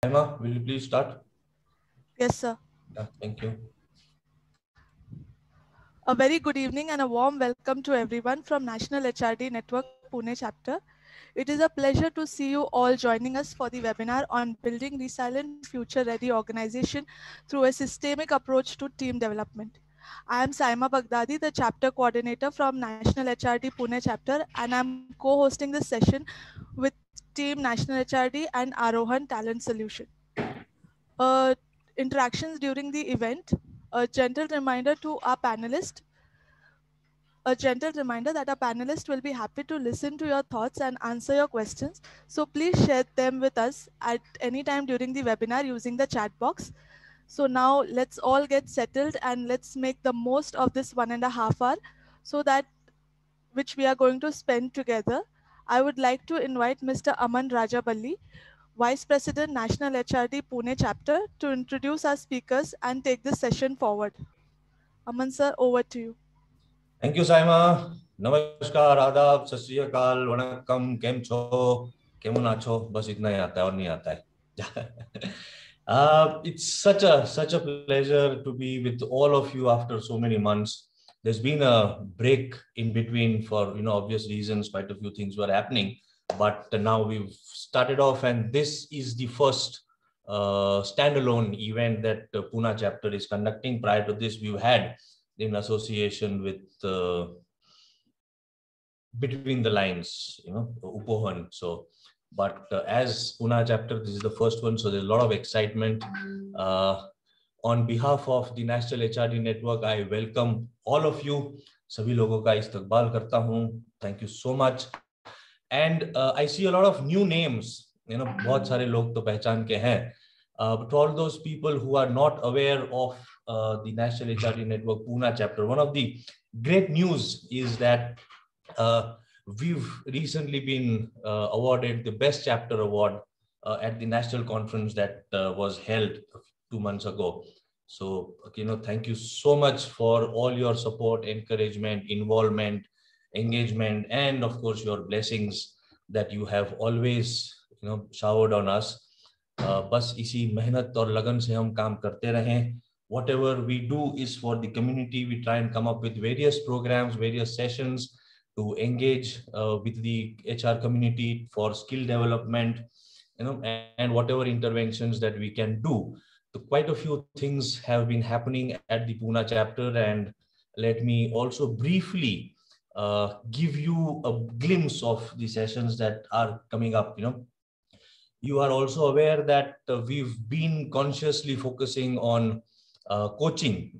Emma, will you please start? Yes, sir. Yeah, thank you. A very good evening and a warm welcome to everyone from National HRD Network Pune chapter. It is a pleasure to see you all joining us for the webinar on building resilient future-ready organization through a systemic approach to team development. I am Saima Baghdadi, the chapter coordinator from National HRD Pune chapter, and I'm co-hosting this session with Team National HRD and Arohan Talent Solution. Interactions during the event, a gentle reminder to our panelists a gentle reminder that our panelists will be happy to listen to your thoughts and answer your questions. So please share them with us at any time during the webinar using the chat box. So now let's all get settled and let's make the most of this 1.5 hours so that which we are going to spend together. I would like to invite Mr. Aman Rajaballi, Vice President, National HRD Pune chapter, to introduce our speakers and take this session forward. Aman sir, over to you. Thank you, Saima. नमस्कार, आदाब, सत श्री अकाल, वणक्कम, केम छो, केमन आछो, बस इतना ही आता है और नहीं आता है. It's such a pleasure to be with all of you after so many months. There's been a break in between for obvious reasons. Quite a few things were happening, but now we've started off, and this is the first standalone event that Pune chapter is conducting. Prior to this, we've had in association with Between the Lines, Upohan. So, but as Pune chapter, this is the first one, so there's a lot of excitement. On behalf of the National HRD Network, I welcome all of you. सभी लोगों का इस्तकबाल करता हूँ. Thank you so much. And I see a lot of new names. बहुत सारे लोग तो पहचान के हैं. But to all those people who are not aware of the National HRD Network Pune chapter, one of the great news is that we've recently been awarded the Best Chapter Award at the national conference that was held 2 months ago. So, thank you so much for all your support, encouragement, involvement, engagement, and of course your blessings that you have always showered on us. बस इसी मेहनत और लगन से हम काम करते रहें. Whatever we do is for the community. We try and come up with various programs, various sessions to engage with the HR community for skill development, and whatever interventions that we can do. So quite a few things have been happening at the Pune chapter, and let me also briefly give you a glimpse of the sessions that are coming up. You are also aware that we've been consciously focusing on coaching,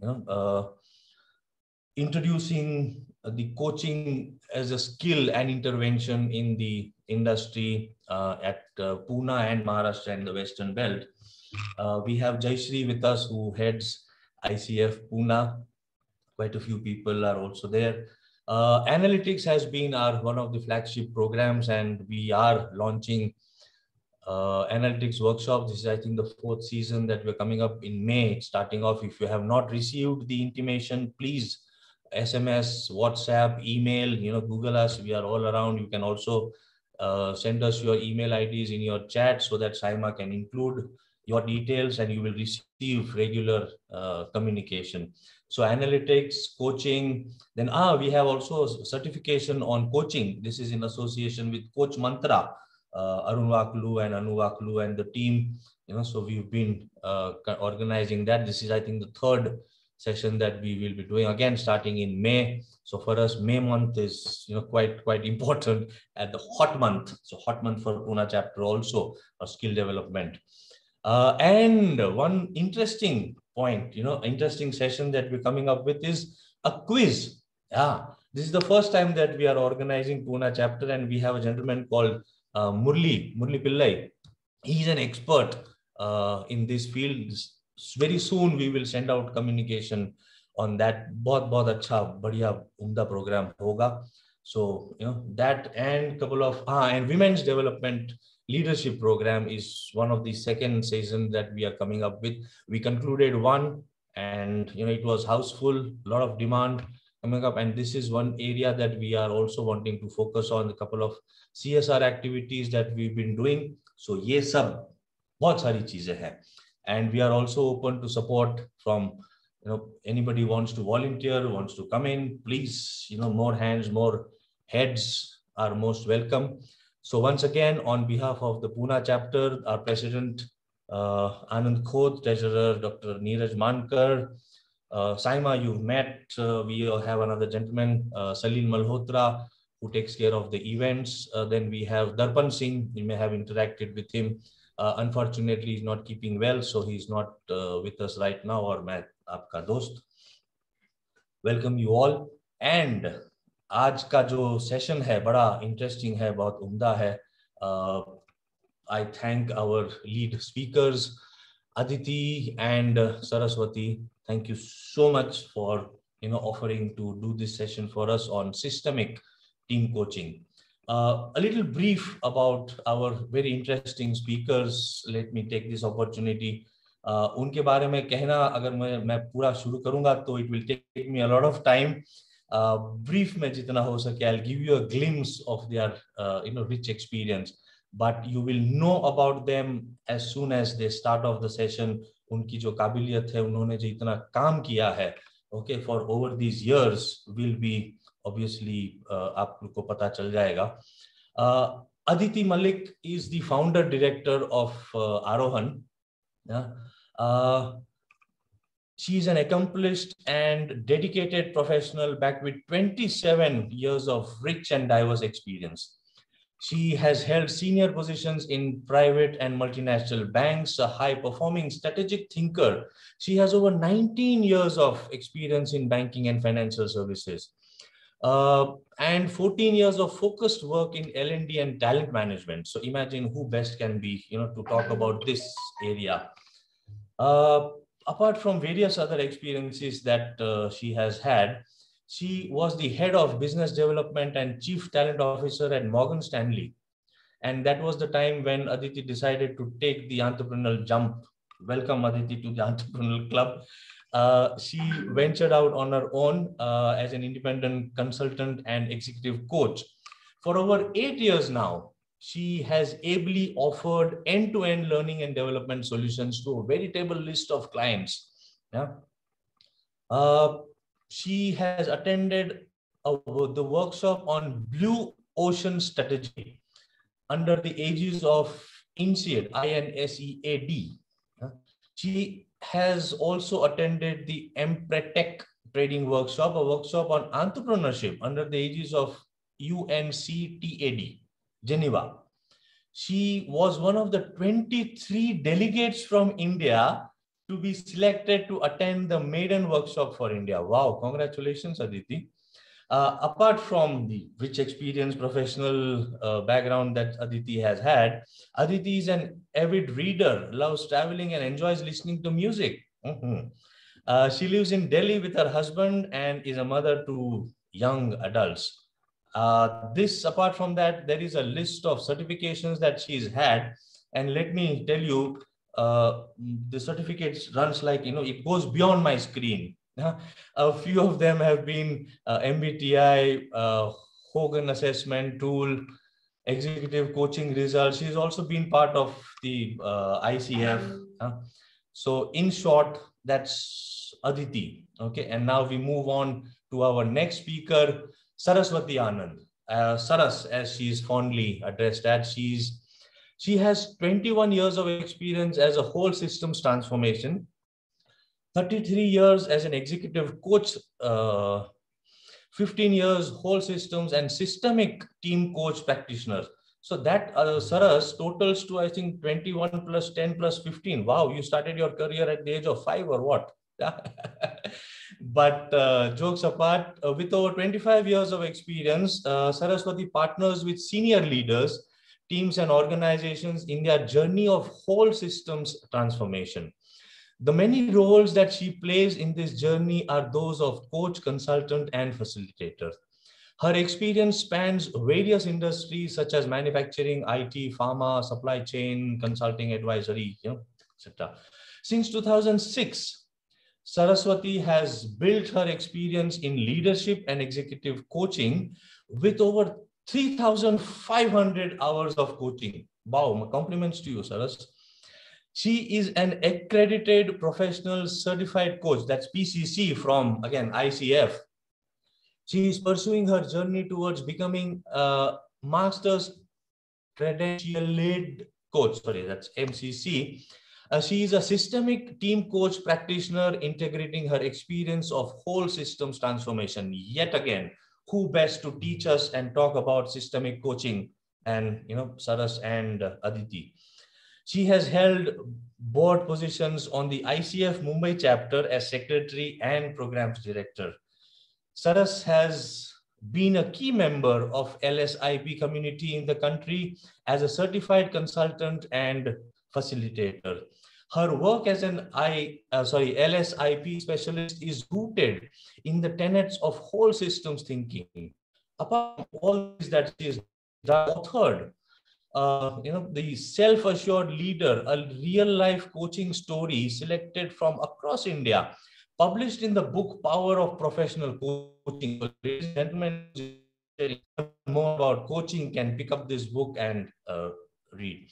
introducing the coaching as a skill and intervention in the industry at Pune and Maharashtra and the Western Belt. We have Jayshree with us, who heads ICF Pune. Quite a few people are also there. Analytics has been one of the flagship programs, and we are launching analytics workshop. This is, I think, the 4th season that we're coming up in May, starting off. If you have not received the intimation, please SMS, WhatsApp, email, Google us. We are all around. You can also send us your email IDs in your chat so that Saima can include your details and you will receive regular communication. So analytics, coaching, then we have also certification on coaching. This is in association with Coach Mantra. Arun Vaklu and Anu Vaklu and the team, so we've been organizing that. This is, I think, the 3rd session that we will be doing, again starting in May. So for us, May month is quite important at the hot month. So hot month for Pune chapter also, for skill development. And one interesting point, interesting session that we're coming up with is a quiz. Yeah, this is the first time that we are organizing Pune chapter, and we have a gentleman called Murli Pillai. He's an expert in this field. Very soon we will send out communication on that. बहुत अच्छा बढ़िया उम्दा program होगा. So that, and couple of and women's development leadership program is one of the second season that we are coming up with. We concluded one, and it was houseful, a lot of demand coming up, and this is one area that we are also wanting to focus on. A couple of CSR activities that we've been doing. So ये सब बहुत सारी चीजें हैं. And we are also open to support from, anybody wants to volunteer, wants to come in, please, more hands, more heads are most welcome. So once again, on behalf of the Pune chapter, our president, Anand Khoth, treasurer, Dr. Neeraj Mankar, Saima, you've met. We have another gentleman, Salil Malhotra, who takes care of the events. Then we have Darpan Singh. You may have interacted with him. Unfortunately, he's not keeping well, so he's not with us right now. Or मैं आपका दोस्त. Welcome you all. And आज का जो session है बड़ा interesting है, बहुत उम्दा है. I thank our lead speakers, Aditi and Saraswati. Thank you so much for offering to do this session for us on systemic team coaching. A little brief about our very interesting speakers. Let me take this opportunity. उनके बारे में कहना अगर मैं पूरा शुरू करूंगा तो it will take me a lot of time. Brief में जितना हो सके, I'll give you a glimpse of their rich experience. But you will know about them as soon as they start off the session. उनकी जो काबिलियत है, उन्होंने जो इतना काम किया है, okay, for over these years will be obviously आपको पता चल जाएगा. Aditi Malik is the founder director of Arohan. She is an accomplished and dedicated professional backed with 27 years of rich and diverse experience. She has held senior positions in private and multinational banks, a high-performing strategic thinker. She has over 19 years of experience in banking and financial services, and 14 years of focused work in L&D and talent management. So imagine who best can be, to talk about this area. Apart from various other experiences that she has had, she was the head of business development and chief talent officer at Morgan Stanley. And that was the time when Aditi decided to take the entrepreneurial jump. Welcome, Aditi, to the entrepreneurial club. She ventured out on her own as an independent consultant and executive coach. For over 8 years now, she has ably offered end-to-end learning and development solutions to a veritable list of clients. She has attended the workshop on Blue Ocean Strategy under the aegis of INSEAD, INSEAD. She has also attended the Empretech Trading Workshop, a workshop on entrepreneurship under the aegis of UNCTAD, Geneva. She was one of the 23 delegates from India to be selected to attend the maiden workshop for India. Wow, congratulations, Aditi. Apart from the rich experience, professional background that Aditi has had, Aditi is an avid reader, loves traveling and enjoys listening to music. She lives in Delhi with her husband and is a mother to young adults. Apart from that, there is a list of certifications that she's had. And let me tell you, the certificates runs like, it goes beyond my screen. A few of them have been MBTI, Hogan Assessment Tool, Executive Coaching Results. She's also been part of the ICF. So in short, that's Aditi. Okay, and now we move on to our next speaker, Saraswati Anand. Saras, as she is fondly addressed at, she has 21 years of experience as a whole systems transformation, 33 years as an executive coach, 15 years whole systems and systemic team coach practitioner. So that Saras totals to, I think, 21 plus 10 plus 15. Wow, you started your career at the age of 5 or what? But jokes apart, with over 25 years of experience, Saraswati partners with senior leaders, teams and organizations in their journey of whole systems transformation. The many roles that she plays in this journey are those of coach, consultant, and facilitator. Her experience spans various industries such as manufacturing, IT, pharma, supply chain, consulting, advisory, etc. Since 2006, Saraswati has built her experience in leadership and executive coaching with over 3,500 hours of coaching. Wow, my compliments to you, Saras. She is an accredited professional certified coach, that's PCC from, again, ICF. She is pursuing her journey towards becoming a master's credentialed coach, sorry, that's MCC. She is a systemic team coach practitioner integrating her experience of whole systems transformation. Yet again, who best to teach us and talk about systemic coaching and, Saras and Aditi. She has held board positions on the ICF Mumbai chapter as secretary and programs director. Saras has been a key member of LSIP community in the country as a certified consultant and facilitator. Her work as an LSIP specialist is rooted in the tenets of whole systems thinking. Apart from all this that she is authored, the self-assured leader, a real-life coaching story selected from across India, published in the book Power of Professional Coaching. So, ladies and gentlemen, more about coaching can pick up this book and read.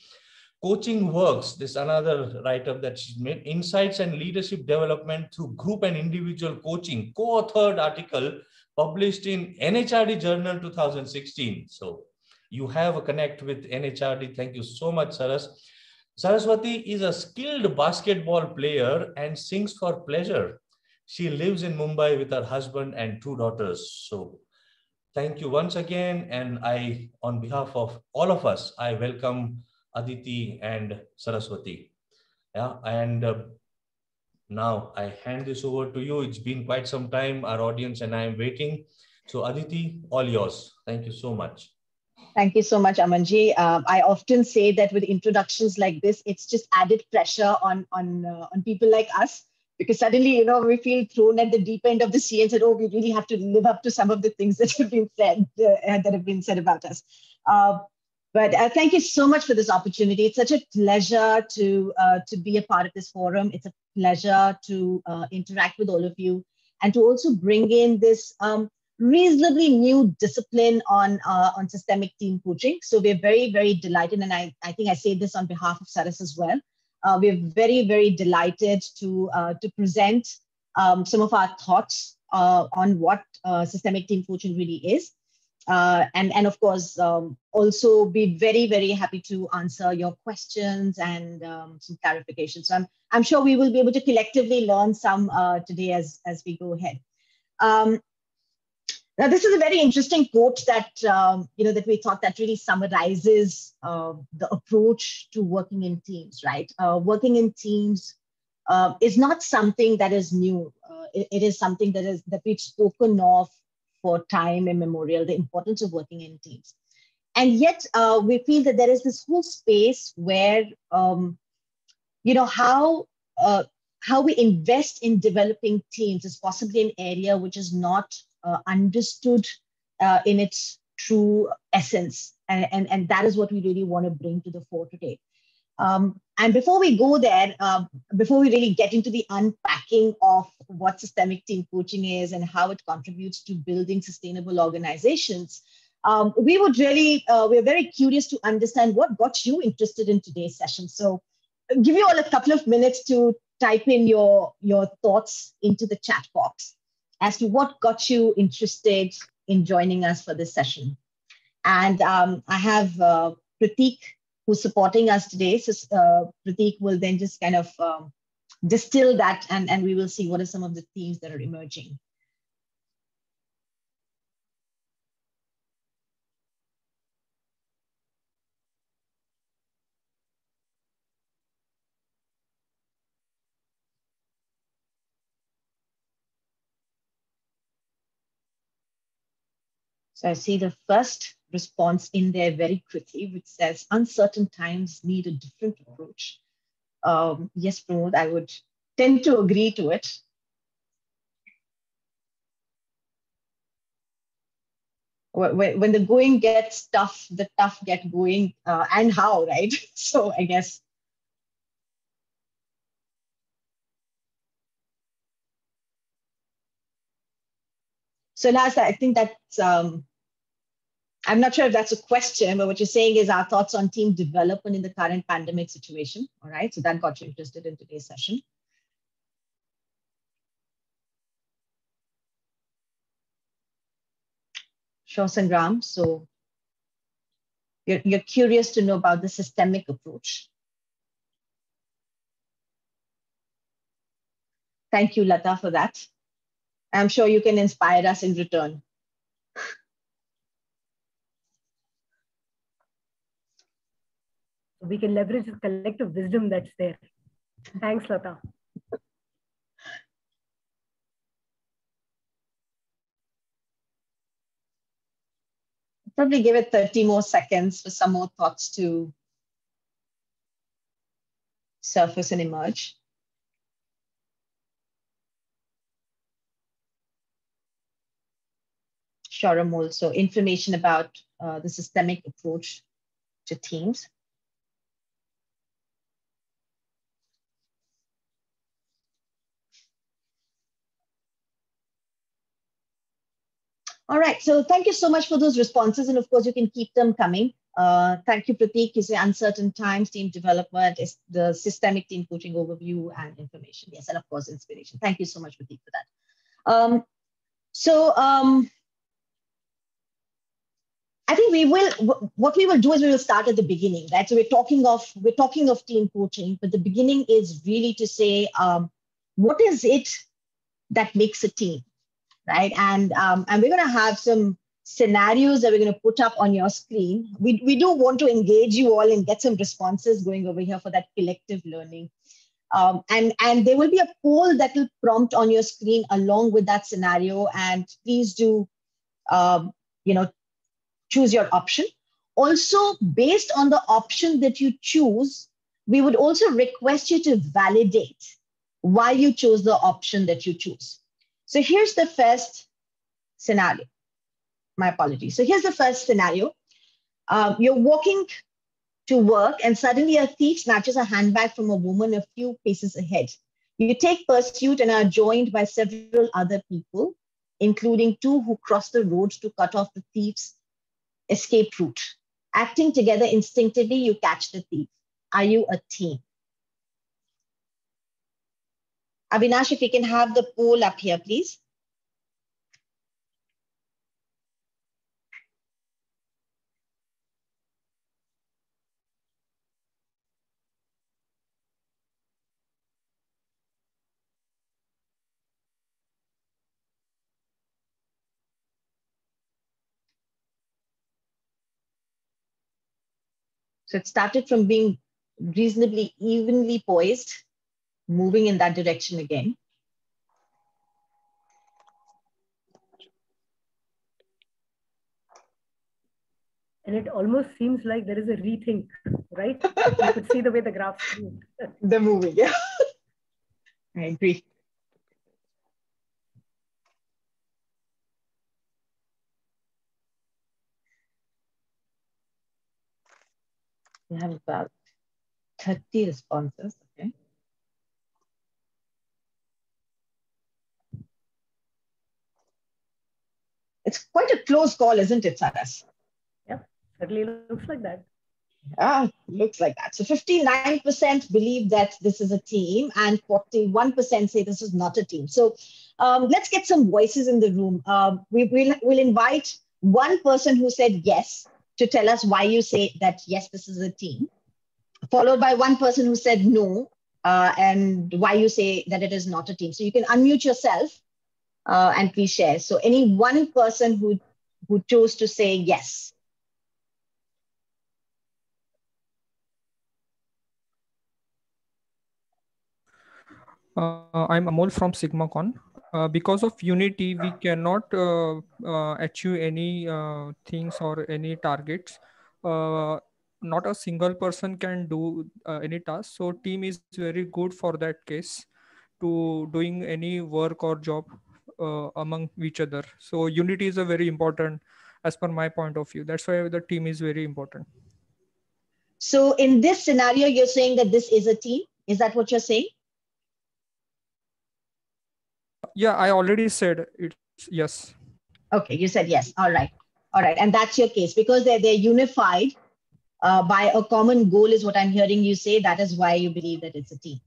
Coaching Works, this another write-up that she's made, Insights and Leadership Development through Group and Individual Coaching, co-authored article published in NHRD Journal 2016. So you have a connect with NHRD. Thank you so much, Saras. Saraswati is a skilled basketball player and sings for pleasure. She lives in Mumbai with her husband and 2 daughters. So thank you once again. And I, on behalf of all of us, I welcome Aditi and Saraswati. Yeah, and now I hand this over to you. It's been quite some time, our audience and I am waiting. So Aditi, all yours. Thank you so much. Thank you so much, Amanji. I often say that with introductions like this, it's just added pressure on people like us, because suddenly, we feel thrown at the deep end of the sea and said, oh, we really have to live up to some of the things that have been said about us. But thank you so much for this opportunity. It's such a pleasure to be a part of this forum. It's a pleasure to interact with all of you and to also bring in this reasonably new discipline on systemic team coaching. So we're very, very delighted. And I think I say this on behalf of Saras as well. We're very, very delighted to present some of our thoughts on what systemic team coaching really is. And of course, also be very, very happy to answer your questions and some clarifications. So I'm sure we will be able to collectively learn some today as we go ahead. Now, this is a very interesting quote that, that we thought that really summarizes the approach to working in teams, right? Working in teams is not something that is new. It is something that we've spoken of for time immemorial, the importance of working in teams. And yet we feel that there is this whole space where, how we invest in developing teams is possibly an area which is not understood in its true essence. And that is what we really want to bring to the fore today. And before we go there, before we really get into the unpacking of what systemic team coaching is and how it contributes to building sustainable organizations, we're very curious to understand what got you interested in today's session. So I'll give you all a couple of minutes to type in your thoughts into the chat box as to what got you interested in joining us for this session. And I have Prateek, who's supporting us today. So Prateek will then just kind of distill that, and we will see what are some of the themes that are emerging. So I see the first response in there very quickly, which says, uncertain times need a different approach. Yes, Pramod, I would tend to agree to it. When the going gets tough, the tough get going, and how, right? So I guess. So last, I think that's, I'm not sure if that's a question, but what you're saying is our thoughts on team development in the current pandemic situation. All right, so that got you interested in today's session. Sure, Sangram. So you're curious to know about the systemic approach. Thank you, Lata, for that. I'm sure you can inspire us in return. We can leverage the collective wisdom that's there. Thanks, Lata. Probably give it 30 more seconds for some more thoughts to surface and emerge. Sure, Amol. So information about the systemic approach to teams. All right, so thank you so much for those responses. And of course, you can keep them coming. Thank you, Prateek. You say uncertain times, team development, is the systemic team coaching overview and information. Yes, and of course, inspiration. Thank you so much, Prateek, for that. I think what we will do is we will start at the beginning, right? So we're talking of team coaching, but the beginning is really to say, what is it that makes a team, right? And we're going to have some scenarios that we're going to put up on your screen. We do want to engage you all and get some responses going over here for that collective learning. And there will be a poll that will prompt on your screen along with that scenario. And please do, choose your option. Also, based on the option that you choose, we would also request you to validate why you chose the option that you choose. So here's the first scenario. My apologies. So here's the first scenario. You're walking to work and suddenly a thief snatches a handbag from a woman a few paces ahead. You take pursuit and are joined by several other people, including two who cross the road to cut off the thief's escape route. Acting together instinctively, you catch the thief. Are you a team? Avinash, if we can have the poll up here, please. So it started from being reasonably evenly poised, moving in that direction again. And it almost seems like there is a rethink, right? You could see the way the graphs move. They're moving, yeah. I agree. We have about 30 responses, okay. It's quite a close call, isn't it, Saras? Yeah, certainly looks like that. Looks like that. So 59% believe that this is a team and 41% say this is not a team. So let's get some voices in the room. We'll invite one person who said yes to tell us why you say that, yes, this is a team, followed by one person who said no, and why you say that it is not a team. So you can unmute yourself and please share. So any one person who chose to say yes. I'm Amol from SigmaCon. Because of unity, we cannot achieve any things or any targets. Not a single person can do any task. So team is very good for that case to doing any work or job among each other. So unity is a very important as per my point of view. That's why the team is very important. So in this scenario, you're saying that this is a team? Is that what you're saying? Yeah, I already said it's yes. Okay, you said yes. All right. All right. And that's your case because they're unified by a common goal is what I'm hearing you say. That is why you believe that it's a team.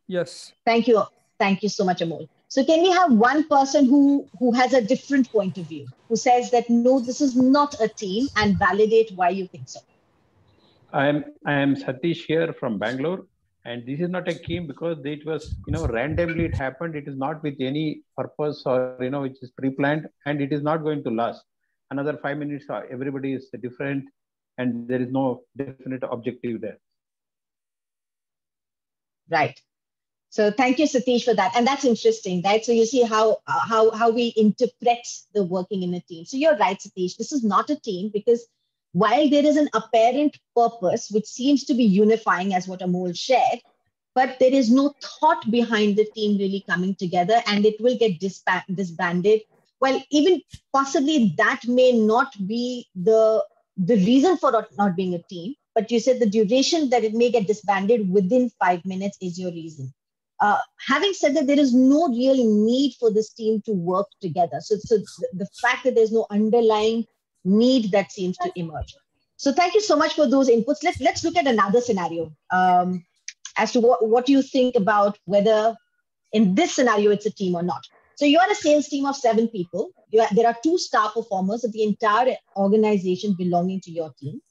Yes. Thank you. Thank you so much, Amol. So can we have one person who has a different point of view, who says that, no, this is not a team, and validate why you think so? I am Satish here from Bangalore, and this is not a team because it was, randomly it happened. It is not with any purpose or, which is pre-planned, and it is not going to last. Another 5 minutes, everybody is different, and there is no definite objective there. Right. So thank you, Satish, for that. And that's interesting, right? So you see how we interpret the working in a team. So you're right, Satish. This is not a team because while there is an apparent purpose, which seems to be unifying as what Amol shared, but there is no thought behind the team really coming together, and it will get disbanded. Well, even possibly that may not be the reason for not being a team, but you said the duration that it may get disbanded within 5 minutes is your reason. Having said that, there is no real need for this team to work together. So the fact that there's no underlying need that seems to emerge. So thank you so much for those inputs. Let's look at another scenario as to what you think about whether in this scenario it's a team or not. So you're a sales team of 7 people. There are 2 star performers of the entire organization belonging to your team.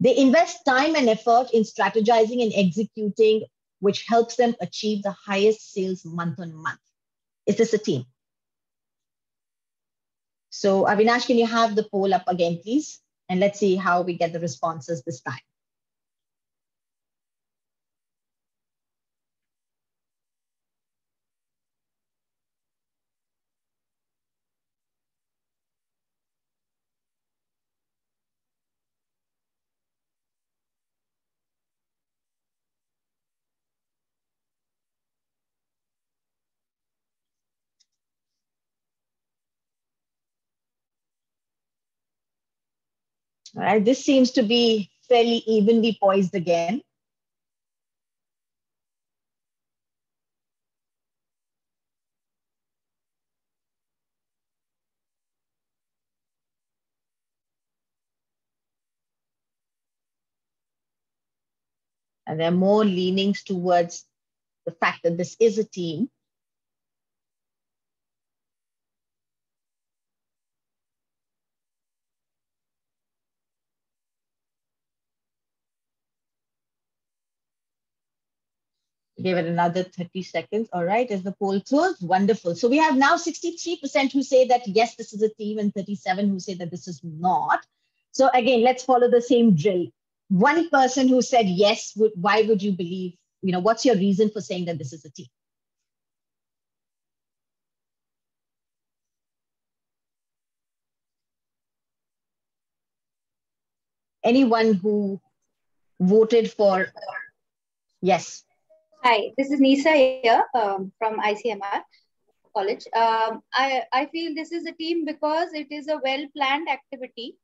They invest time and effort in strategizing and executing, which helps them achieve the highest sales month on month. Is this a team? So Avinash, can you have the poll up again, please? And let's see how we get the responses this time. All right, this seems to be fairly evenly poised again. And there are more leanings towards the fact that this is a team. Give it another 30 seconds. All right, as the poll closed, wonderful. So we have now 63% who say that, yes, this is a team, and 37 who say that this is not. So again, let's follow the same drill. One person who said yes, why would you believe, what's your reason for saying that this is a team? Anyone who voted for yes? Hi, this is Nisa here from ICMR College. I feel this is a team because it is a well-planned activity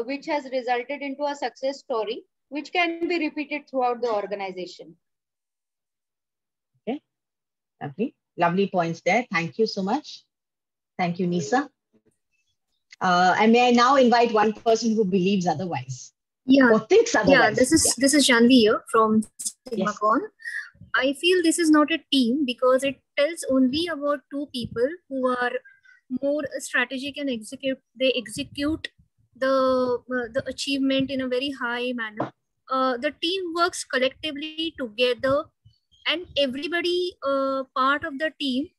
which has resulted into a success story which can be repeated throughout the organization. Okay, lovely points there. Thank you so much. Thank you, Nisa. And may I now invite one person who believes otherwise? Yeah, or thinks otherwise. Yeah, this is Janvi here from SigmaCon. Yes. I feel this is not a team because it tells only about 2 people who are more strategic and they execute the achievement in a very high manner. The team works collectively together, and everybody part of the team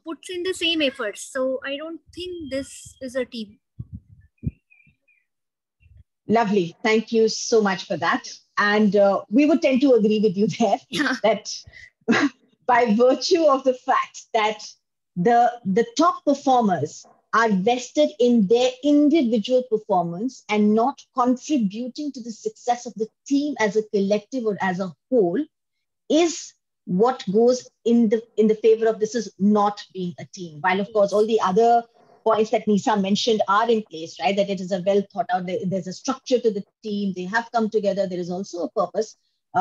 puts in the same efforts. So I don't think this is a team. Lovely. Thank you so much for that. And we would tend to agree with you there that by virtue of the fact that the top performers are vested in their individual performance and not contributing to the success of the team as a collective or as a whole is what goes in the favor of this is not being a team. While of course all the other points that Nisa mentioned are in place, right? That it is a well thought out, there's a structure to the team, they have come together, there is also a purpose,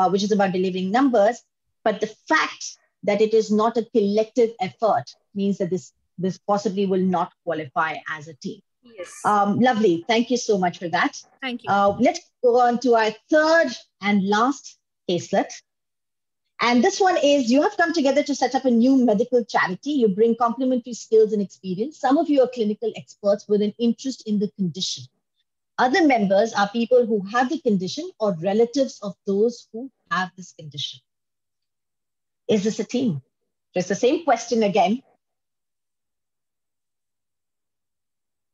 which is about delivering numbers. But the fact that it is not a collective effort means that this possibly will not qualify as a team. Yes. Lovely. Thank you so much for that. Thank you. Let's go on to our third and last caselet. And this one is, you have come together to set up a new medical charity. You bring complementary skills and experience. Some of you are clinical experts with an interest in the condition. Other members are people who have the condition or relatives of those who have this condition. Is this a team? Just the same question again.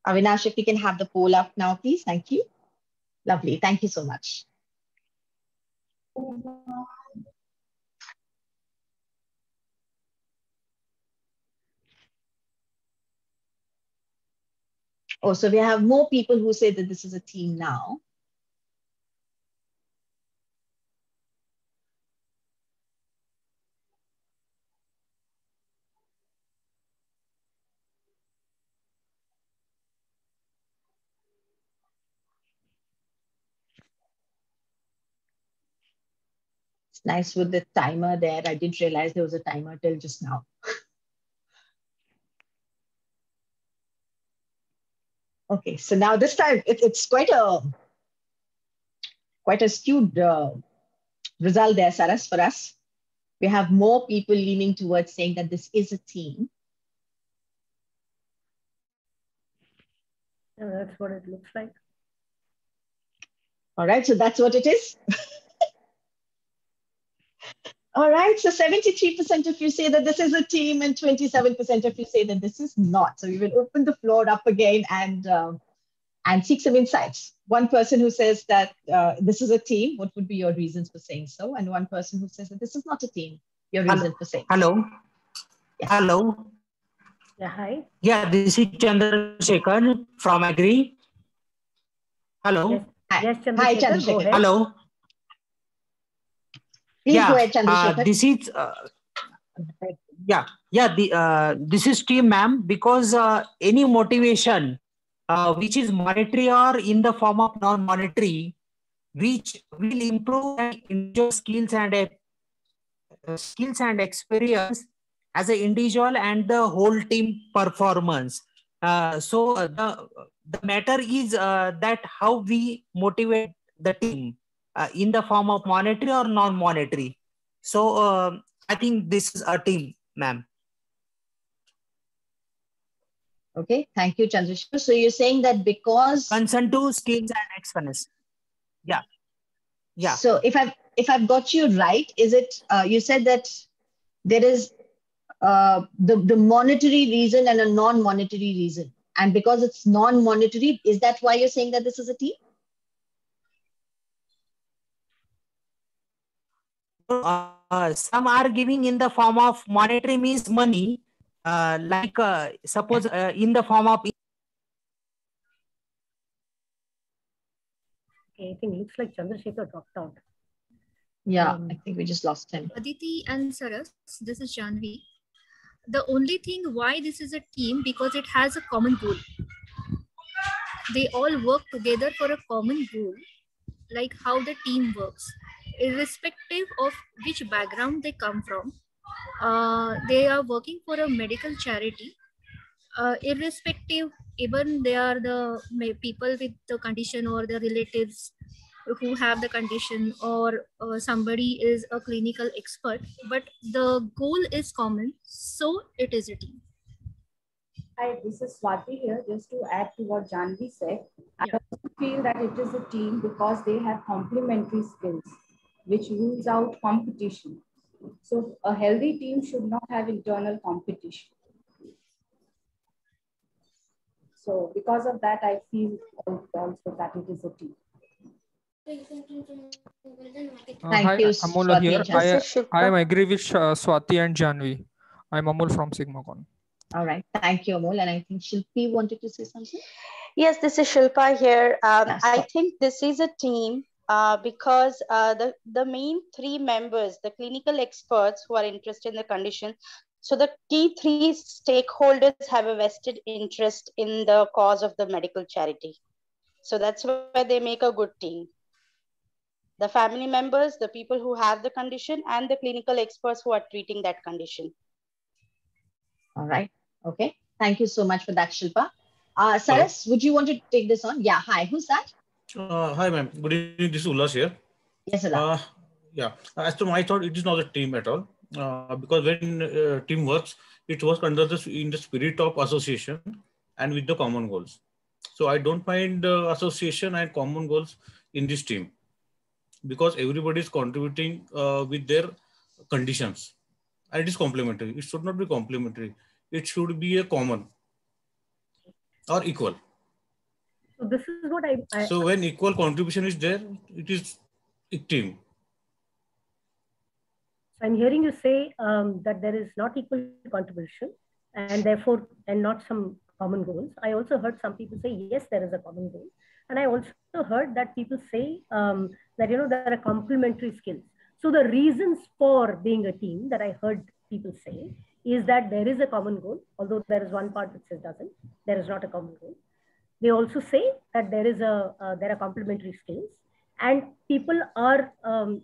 Avinash, if we can have the poll up now, please. Thank you. Lovely. Thank you so much. Oh, so we have more people who say that this is a team now. It's nice with the timer there. I didn't realize there was a timer till just now. Okay, so now this time it's quite a skewed result there, Saras, for us. We have more people leaning towards saying that this is a team. Yeah, that's what it looks like. All right, so that's what it is. All right, so 73% of you say that this is a team and 27% of you say that this is not. So we will open the floor up again and seek some insights. One person who says that this is a team, what would be your reasons for saying so? And one person who says that this is not a team, your reason for saying Hello. so. Yes. Hello. Yeah, hi. Yeah, this is Chandrasekhar from Agri. Hello. Yes, Hi. yes, Chandrasekhar, Hi, go Chandrasekhar. ahead. Hello. Please go ahead, Chandrasekhar. This is this is team, ma'am, because any motivation which is monetary or in the form of non-monetary, which will improve individual skills and experience as an individual and the whole team performance. So the matter is that how we motivate the team in the form of monetary or non-monetary. So I think this is a team, ma'am. Okay, thank you, Chandrasekhar. So you're saying that because concern to skills and experience. Yeah. Yeah. So if I've got you right, is it you said that there is the monetary reason and a non-monetary reason, and because it's non-monetary, is that why you're saying that this is a team? Some are giving in the form of monetary, means money, suppose in the form of. Okay, I think it looks like Chandrasekhar dropped out. Yeah, I think we just lost him. Aditi and Saras, this is Janvi. The only thing why this is a team, because it has a common goal. They all work together for a common goal, like how the team works. Irrespective of which background they come from, they are working for a medical charity. Irrespective, even they are the people with the condition or the relatives who have the condition, or somebody is a clinical expert, but the goal is common, so it is a team. Hi, this is Swati here. Just to add to what Janvi said, I also feel that it is a team because they have complementary skills, which rules out competition. So a healthy team should not have internal competition. So because of that, I feel also that it is a team. Thank you, Amol here. I am agree with Swati and Janvi. I'm Amol from SigmaCon. All right. Thank you, Amol. And I think Shilpi wanted to say something. Yes, this is Shilpa here. I think this is a team because the main three members, the clinical experts who are interested in the condition, so the key three stakeholders have a vested interest in the cause of the medical charity. So that's why they make a good team. The family members, the people who have the condition, and the clinical experts who are treating that condition. All right. Okay. Thank you so much for that, Shilpa. Saras, would you want to take this on? Yeah. Hi. Who's that? Hi, ma'am. Good evening. This is Ullas here. Yes, Ullas. Yeah. As to my thought, it is not a team at all. Because when team works, it works in the spirit of association and with the common goals. So I don't find association and common goals in this team, because everybody is contributing with their conditions, and it is complementary. It should not be complementary. It should be a common or equal. So this is what I so when equal contribution is there, it is a team. So I'm hearing you say that there is not equal contribution and therefore, and not some common goals. I also heard some people say, yes, there is a common goal. And I also heard that people say that, you know, there are complementary skills. So the reasons for being a team that I heard people say is that there is a common goal, although there is one part that says doesn't, there is not a common goal. They also say that there are complementary skills, and people are,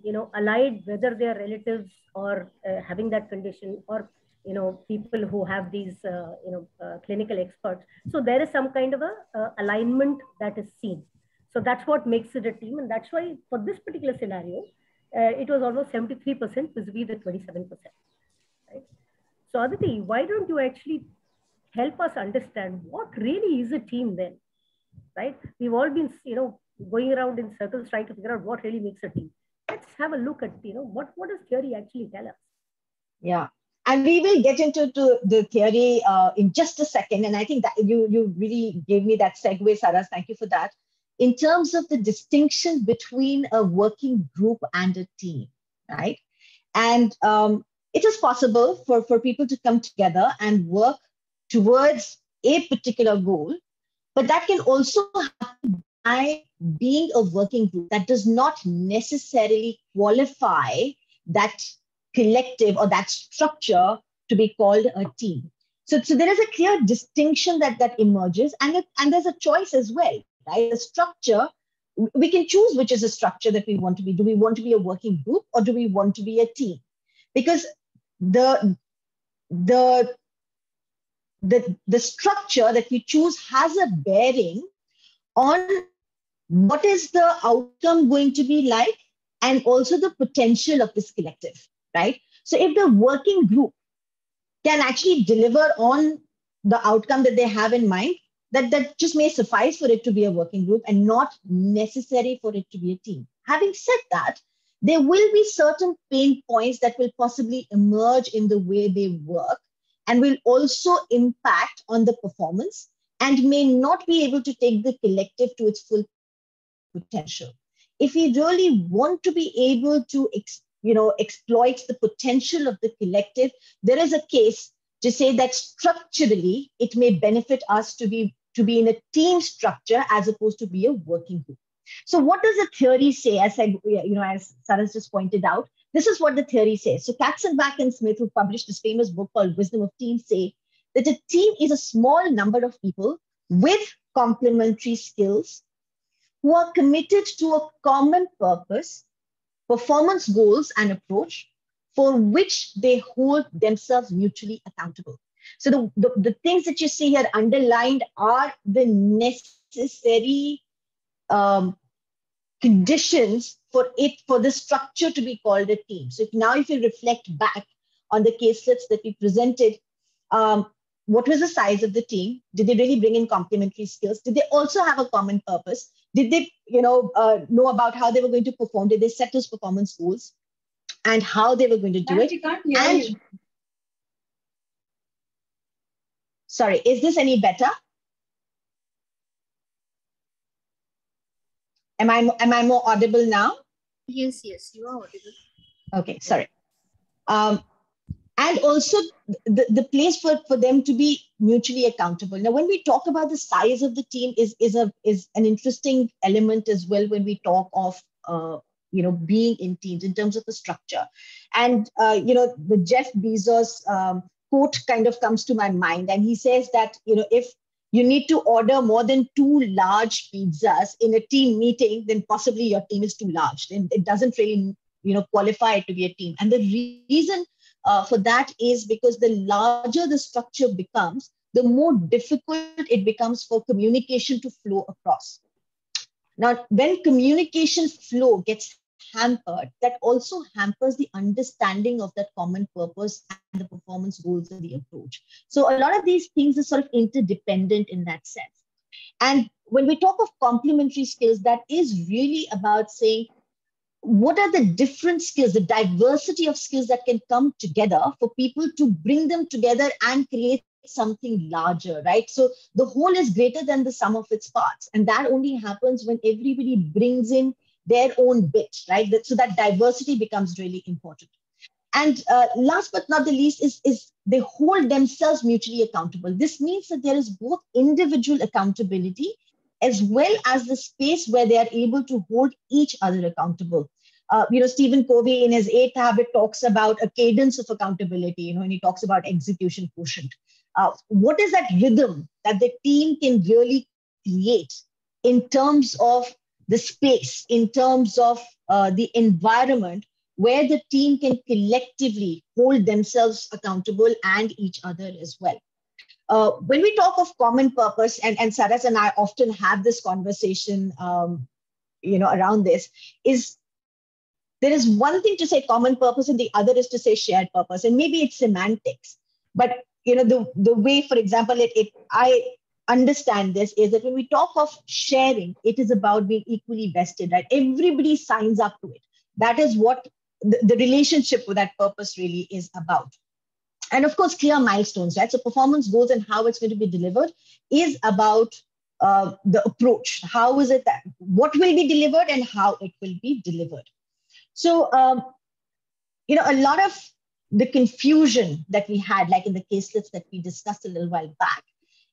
you know, allied, whether they are relatives or having that condition, or, you know, people who have these, clinical experts. So there is some kind of a alignment that is seen. So that's what makes it a team. And that's why for this particular scenario, it was almost 73% vis-a-vis the 27%. Right? So Aditi, why don't you actually help us understand what really is a team then? Right? We've all been, you know, going around in circles trying to figure out what really makes a team. Let's have a look at, you know, what does theory actually tell us? Yeah. And we will get into the theory in just a second. And I think that you really gave me that segue, Saras. Thank you for that. In terms of the distinction between a working group and a team, right? And it is possible for people to come together and work towards a particular goal, but that can also happen by being a working group. That does not necessarily qualify that collective or that structure to be called a team. So there is a clear distinction that emerges, and there's a choice as well, right? The structure, we can choose which is a structure that we want to be. Do we want to be a working group, or do we want to be a team? Because the structure that we choose has a bearing on what is the outcome going to be like, and also the potential of this collective, right? So if the working group can actually deliver on the outcome that they have in mind, that just may suffice for it to be a working group and not necessary for it to be a team. Having said that, there will be certain pain points that will possibly emerge in the way they work and will also impact on the performance and may not be able to take the collective to its full potential. If we really want to be able to exploit the potential of the collective, there is a case to say that structurally it may benefit us to be in a team structure as opposed to be a working group. So what does the theory say? As Saras just pointed out, this is what the theory says. So Katzenbach and Smith, who published this famous book called Wisdom of Teams, say that a team is a small number of people with complementary skills who are committed to a common purpose, performance goals, and approach for which they hold themselves mutually accountable. So the things that you see here underlined are the necessary conditions for the structure to be called a team. So now if you reflect back on the caselets that we presented, what was the size of the team? Did they really bring in complementary skills? Did they also have a common purpose? Did they know about how they were going to perform? Did they set those performance goals and how they were going to do it? Can't hear you. Sorry, is this any better? Am I more audible now? Yes, you are audible. Okay, sorry. And also the place for them to be mutually accountable. Now, when we talk about the size of the team is an interesting element as well when we talk of being in teams in terms of the structure. And the Jeff Bezos quote kind of comes to my mind, and he says that if you need to order more than 2 large pizzas in a team meeting, then possibly your team is too large. Then it doesn't really qualify to be a team. And the reason for that is because the larger the structure becomes, the more difficult it becomes for communication to flow across. Now, when communication flow gets hampered, that also hampers the understanding of that common purpose and the performance goals of the approach. So a lot of these things are sort of interdependent in that sense. And when we talk of complementary skills, that is really about saying, what are the different skills, the diversity of skills that can come together for people to bring them together and create something larger, right? So the whole is greater than the sum of its parts. And that only happens when everybody brings in their own bit, right? So that diversity becomes really important. And last but not the least is they hold themselves mutually accountable. This means that there is both individual accountability as well as the space where they are able to hold each other accountable. Stephen Covey in his 8th Habit talks about a cadence of accountability, and he talks about execution quotient. What is that rhythm that the team can really create in terms of the space, in terms of the environment where the team can collectively hold themselves accountable and each other as well? When we talk of common purpose, and Saras and I often have this conversation, around this, is there is one thing to say common purpose and the other is to say shared purpose. And maybe it's semantics, but the way, for example, I understand this is that when we talk of sharing, it is about being equally vested, right? Everybody signs up to it. That is what the relationship with that purpose really is about. And of course, clear milestones, right? So performance goals and how it's going to be delivered is about the approach. How is it that, what will be delivered and how it will be delivered? So, a lot of the confusion that we had, like in the caselets that we discussed a little while back,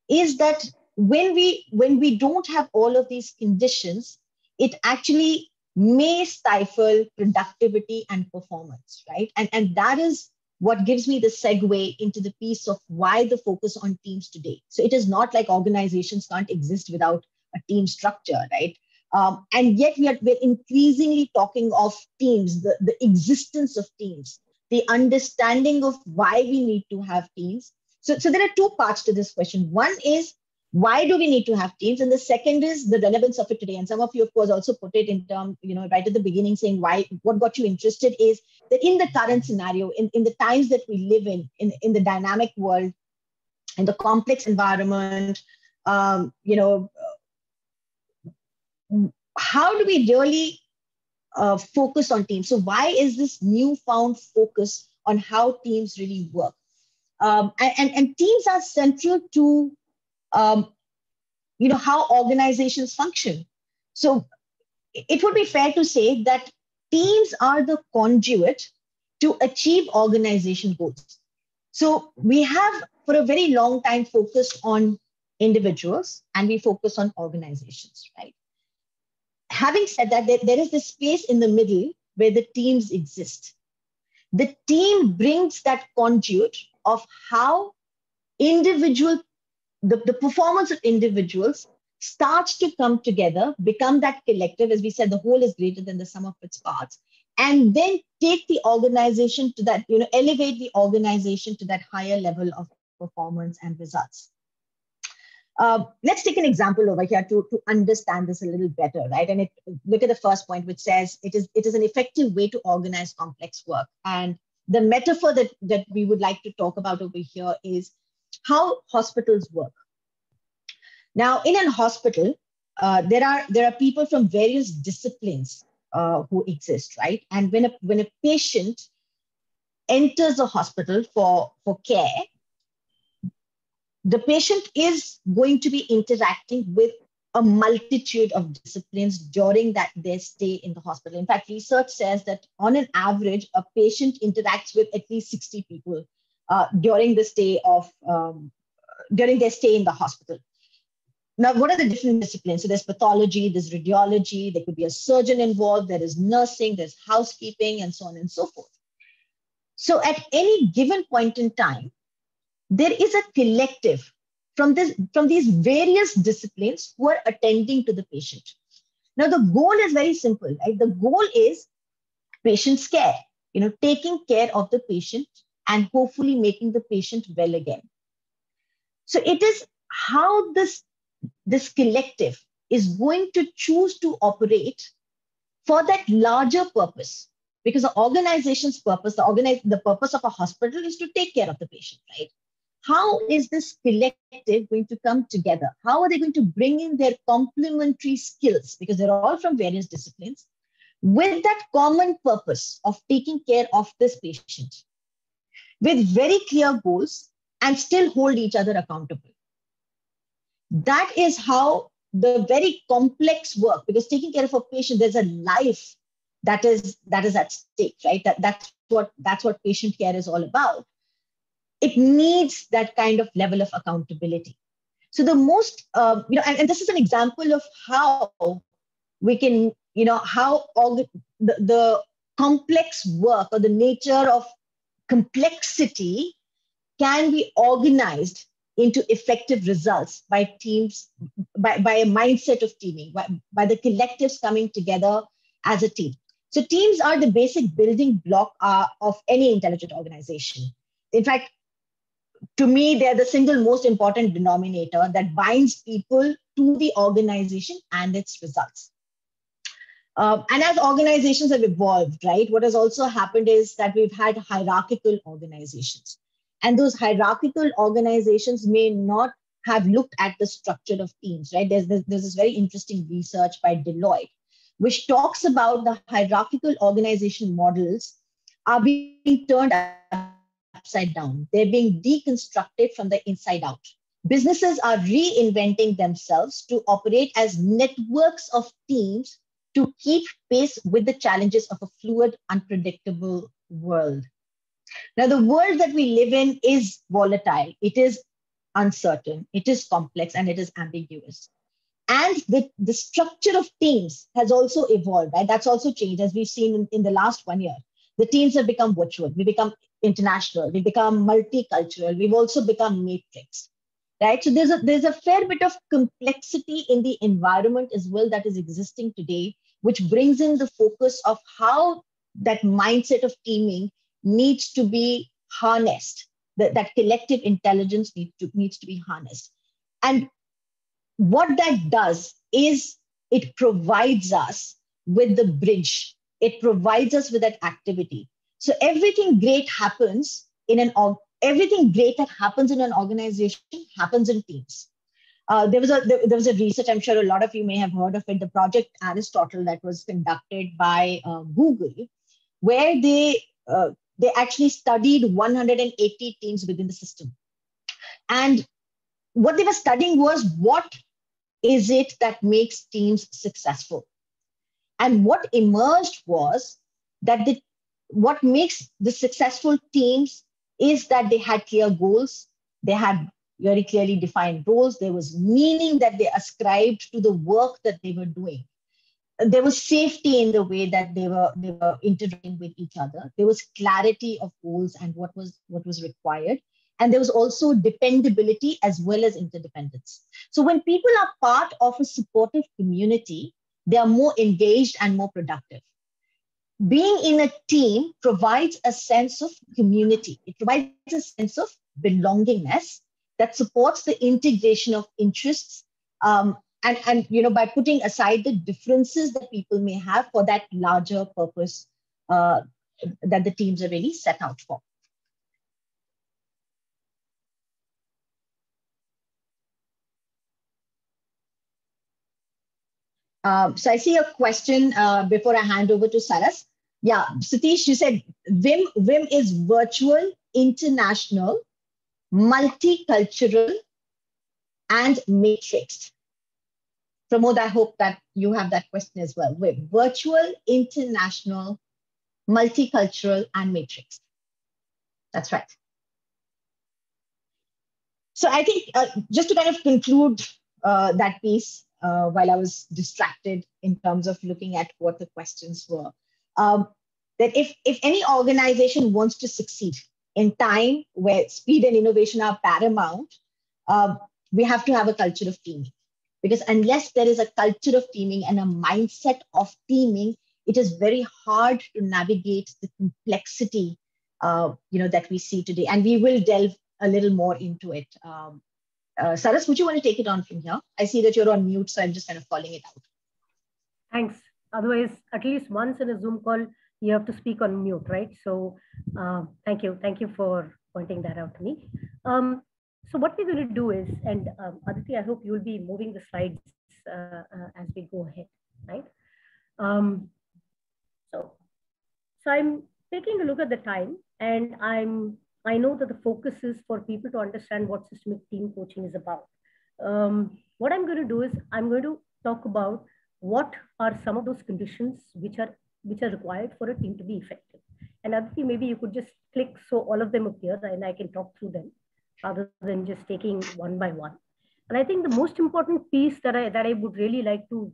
is that when we don't have all of these conditions, it actually may stifle productivity and performance, right? And that is what gives me the segue into the piece of why the focus on teams today. So it is not like organizations can't exist without a team structure, right? And yet we're increasingly talking of teams, the existence of teams, the understanding of why we need to have teams. So there are two parts to this question. One is, why do we need to have teams? And the second is the relevance of it today. And some of you, of course, also put it in terms, right at the beginning, saying what got you interested is that in the current scenario, in the times that we live in the dynamic world, in the complex environment, how do we really focus on teams? So why is this newfound focus on how teams really work? And teams are central to how organizations function. So it would be fair to say that teams are the conduit to achieve organization goals. So we have for a very long time focused on individuals and we focus on organizations, right? Having said that, there is this space in the middle where the teams exist. The team brings that conduit of how the performance of individuals starts to come together, become that collective. As we said, the whole is greater than the sum of its parts, and then take the organization to that, elevate the organization to that higher level of performance and results. Let's take an example over here to understand this a little better, right? And look at the first point, which says it is an effective way to organize complex work. And the metaphor that we would like to talk about over here is how hospitals work. Now, in a hospital, there are people from various disciplines who exist, right? And when a patient enters a hospital for care, the patient is going to be interacting with a multitude of disciplines during their stay in the hospital. In fact, research says that on an average, a patient interacts with at least 60 people during their stay in the hospital. Now, what are the different disciplines? So there's pathology, there's radiology, there could be a surgeon involved, there is nursing, there's housekeeping, and so on and so forth. So at any given point in time, there is a collective from these various disciplines who are attending to the patient. Now, the goal is very simple, right? The goal is patient's care, taking care of the patient and hopefully making the patient well again. So it is how this collective is going to choose to operate for that larger purpose. Because the organization's purpose, the purpose of a hospital is to take care of the patient, right? How is this collective going to come together? How are they going to bring in their complementary skills? Because they're all from various disciplines, with that common purpose of taking care of this patient, with very clear goals, and still hold each other accountable. That is how the very complex work, because taking care of a patient, there's a life that is at stake, right? That's what patient care is all about. It needs that kind of level of accountability. So the most, and this is an example of how we can, how all the complex work or the nature of complexity can be organized into effective results by teams, by a mindset of teaming, by the collectives coming together as a team. So teams are the basic building block of any intelligent organization. In fact, to me, they're the single most important denominator that binds people to the organization and its results. And as organizations have evolved, right, what has also happened is that we've had hierarchical organizations. And those hierarchical organizations may not have looked at the structure of teams, right? There's this very interesting research by Deloitte, which talks about the hierarchical organization models are being turned upside down. They're being deconstructed from the inside out. Businesses are reinventing themselves to operate as networks of teams to keep pace with the challenges of a fluid, unpredictable world. Now, the world that we live in is volatile. It is uncertain. It is complex, and it is ambiguous. And the structure of teams has also evolved, right? That's also changed, as we've seen in the last 1 year. The teams have become virtual. We become international. We become multicultural. We've also become matrix, right? So there's a fair bit of complexity in the environment as well that is existing today, which brings in the focus of how that mindset of teaming needs to be harnessed. That collective intelligence needs to be harnessed. And what that does is it provides us with the bridge. It provides us with that activity. So everything great happens everything great that happens in an organization happens in teams. There was a research, I'm sure a lot of you may have heard of it, the Project Aristotle that was conducted by Google, where they actually studied 180 teams within the system. And what they were studying was, what is it that makes teams successful? And what emerged was that what makes the successful teams is that they had clear goals, they had very clearly defined roles, there was meaning that they ascribed to the work that they were doing. There was safety in the way that they were interacting with each other. There was clarity of goals and what was required. And there was also dependability as well as interdependence. So when people are part of a supportive community, they are more engaged and more productive. Being in a team provides a sense of community. It provides a sense of belongingness that supports the integration of interests, and by putting aside the differences that people may have for that larger purpose that the teams are really set out for. So I see a question before I hand over to Saras. Yeah, Satish, you said WIM is virtual, international, multicultural, and matrixed. Pramod, I hope that you have that question as well. WIM, virtual, international, multicultural, and matrixed. That's right. So I think just to kind of conclude that piece, while I was distracted in terms of looking at what the questions were, that if any organization wants to succeed in time where speed and innovation are paramount, we have to have a culture of teaming. Because unless there is a culture of teaming and a mindset of teaming, it is very hard to navigate the complexity that we see today. And we will delve a little more into it Saras, would you want to take it on from here? I see that you're on mute, so I'm just kind of calling it out. Thanks. Otherwise, at least once in a Zoom call, you have to speak on mute, right? So thank you. Thank you for pointing that out to me. So what we're going to do is, and Aditi, I hope you'll be moving the slides as we go ahead, right? So I'm taking a look at the time, and I know that the focus is for people to understand what systemic team coaching is about. What I'm going to do is I'm going to talk about what are some of those conditions which are required for a team to be effective. And Aditi, maybe you could just click so all of them appear and I can talk through them rather than just taking one by one. And I think the most important piece that I would really like to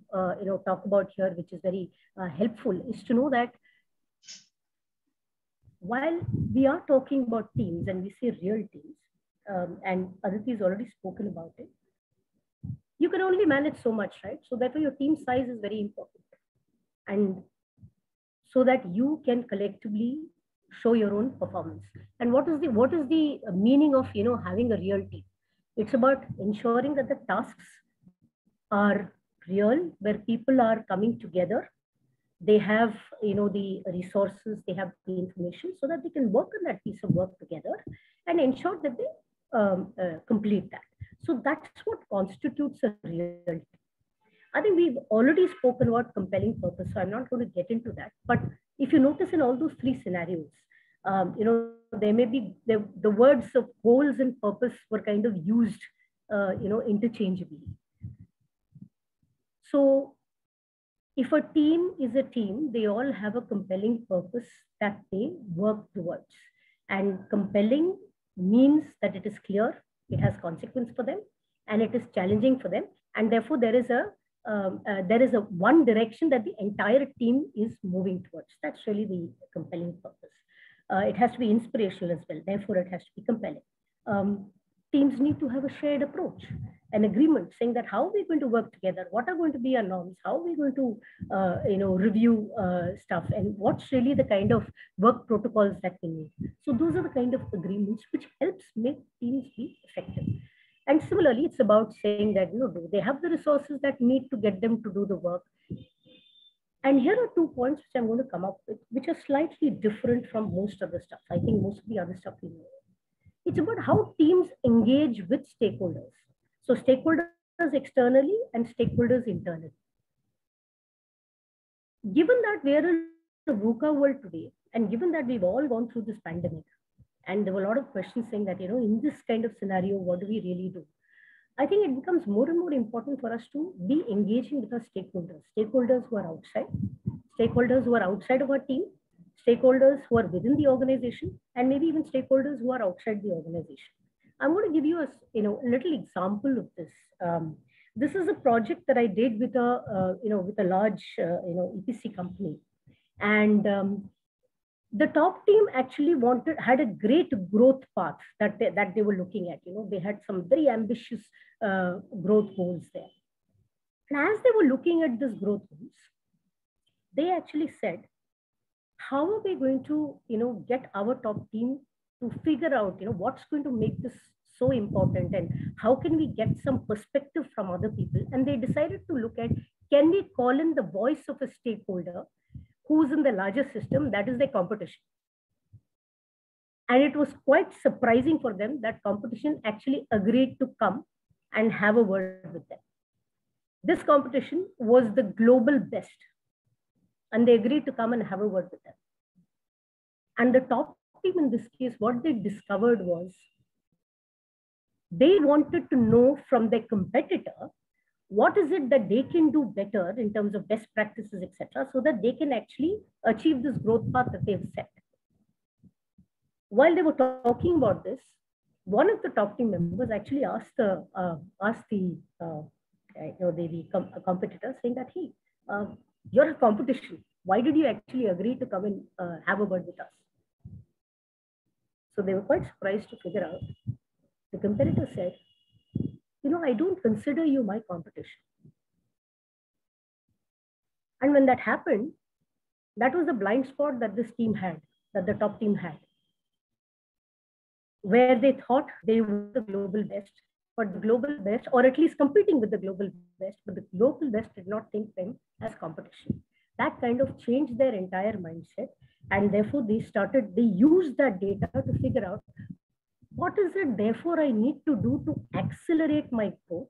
talk about here, which is very helpful, is to know that while we are talking about teams and we say real teams, and Aditi has already spoken about it, you can only manage so much, right? So therefore your team size is very important. And so that you can collectively show your own performance. And what is the meaning of having a real team? It's about ensuring that the tasks are real, where people are coming together. They have the resources, they have the information, so that they can work on that piece of work together and ensure that they complete that. So that's what constitutes a real team. I think we've already spoken about compelling purpose, so I'm not going to get into that. But if you notice in all those three scenarios, there may be the words of goals and purpose were kind of used, interchangeably. So if a team is a team, they all have a compelling purpose that they work towards. And compelling means that it is clear, it has consequence for them, and it is challenging for them. And therefore there is a one direction that the entire team is moving towards. That's really the compelling purpose. It has to be inspirational as well. Therefore, it has to be compelling. Teams need to have a shared approach, an agreement saying that how we're going to work together, what are going to be our norms, how we're going to, review stuff, and what's really the kind of work protocols that we need. So those are the kind of agreements which helps make teams be effective. And similarly, it's about saying that, do they have the resources that need to get them to do the work? And here are 2 points which I'm going to come up with, which are slightly different from most of the stuff. I think most of the other stuff we know. It's about how teams engage with stakeholders. So stakeholders externally and stakeholders internally. Given that we are in the VUCA world today, and given that we've all gone through this pandemic, and there were a lot of questions saying that, in this kind of scenario, what do we really do? I think it becomes more and more important for us to be engaging with our stakeholders who are outside of our team, stakeholders who are within the organization, and maybe even stakeholders who are outside the organization. I'm going to give you a little example of this. This is a project that I did with a large EPC company, and the top team actually had a great growth path that they were looking at. They had some very ambitious growth goals there. And as they were looking at this growth goals, they actually said, how are we going to, get our top team to figure out, what's going to make this so important, and how can we get some perspective from other people? And they decided to look at, can we call in the voice of a stakeholder who's in the larger system, that is their competition. And it was quite surprising for them that competition actually agreed to come and have a word with them. This competition was the global best, and they agreed to come and have a word with them. And the top team in this case, what they discovered was they wanted to know from their competitor, what is it that they can do better in terms of best practices, etc., so that they can actually achieve this growth path that they've set. While they were talking about this, one of the top team members actually asked the competitor, saying that, hey, you're a competition. Why did you actually agree to come and have a word with us? So they were quite surprised to figure out. The competitor said, I don't consider you my competition. And when that happened, that was the blind spot that this team had, that the top team had, where they thought they were the global best. but the global best, or at least competing with the global best, but the global best did not think them as competition. That kind of changed their entire mindset. And therefore they used that data to figure out what is it therefore I need to do to accelerate my growth,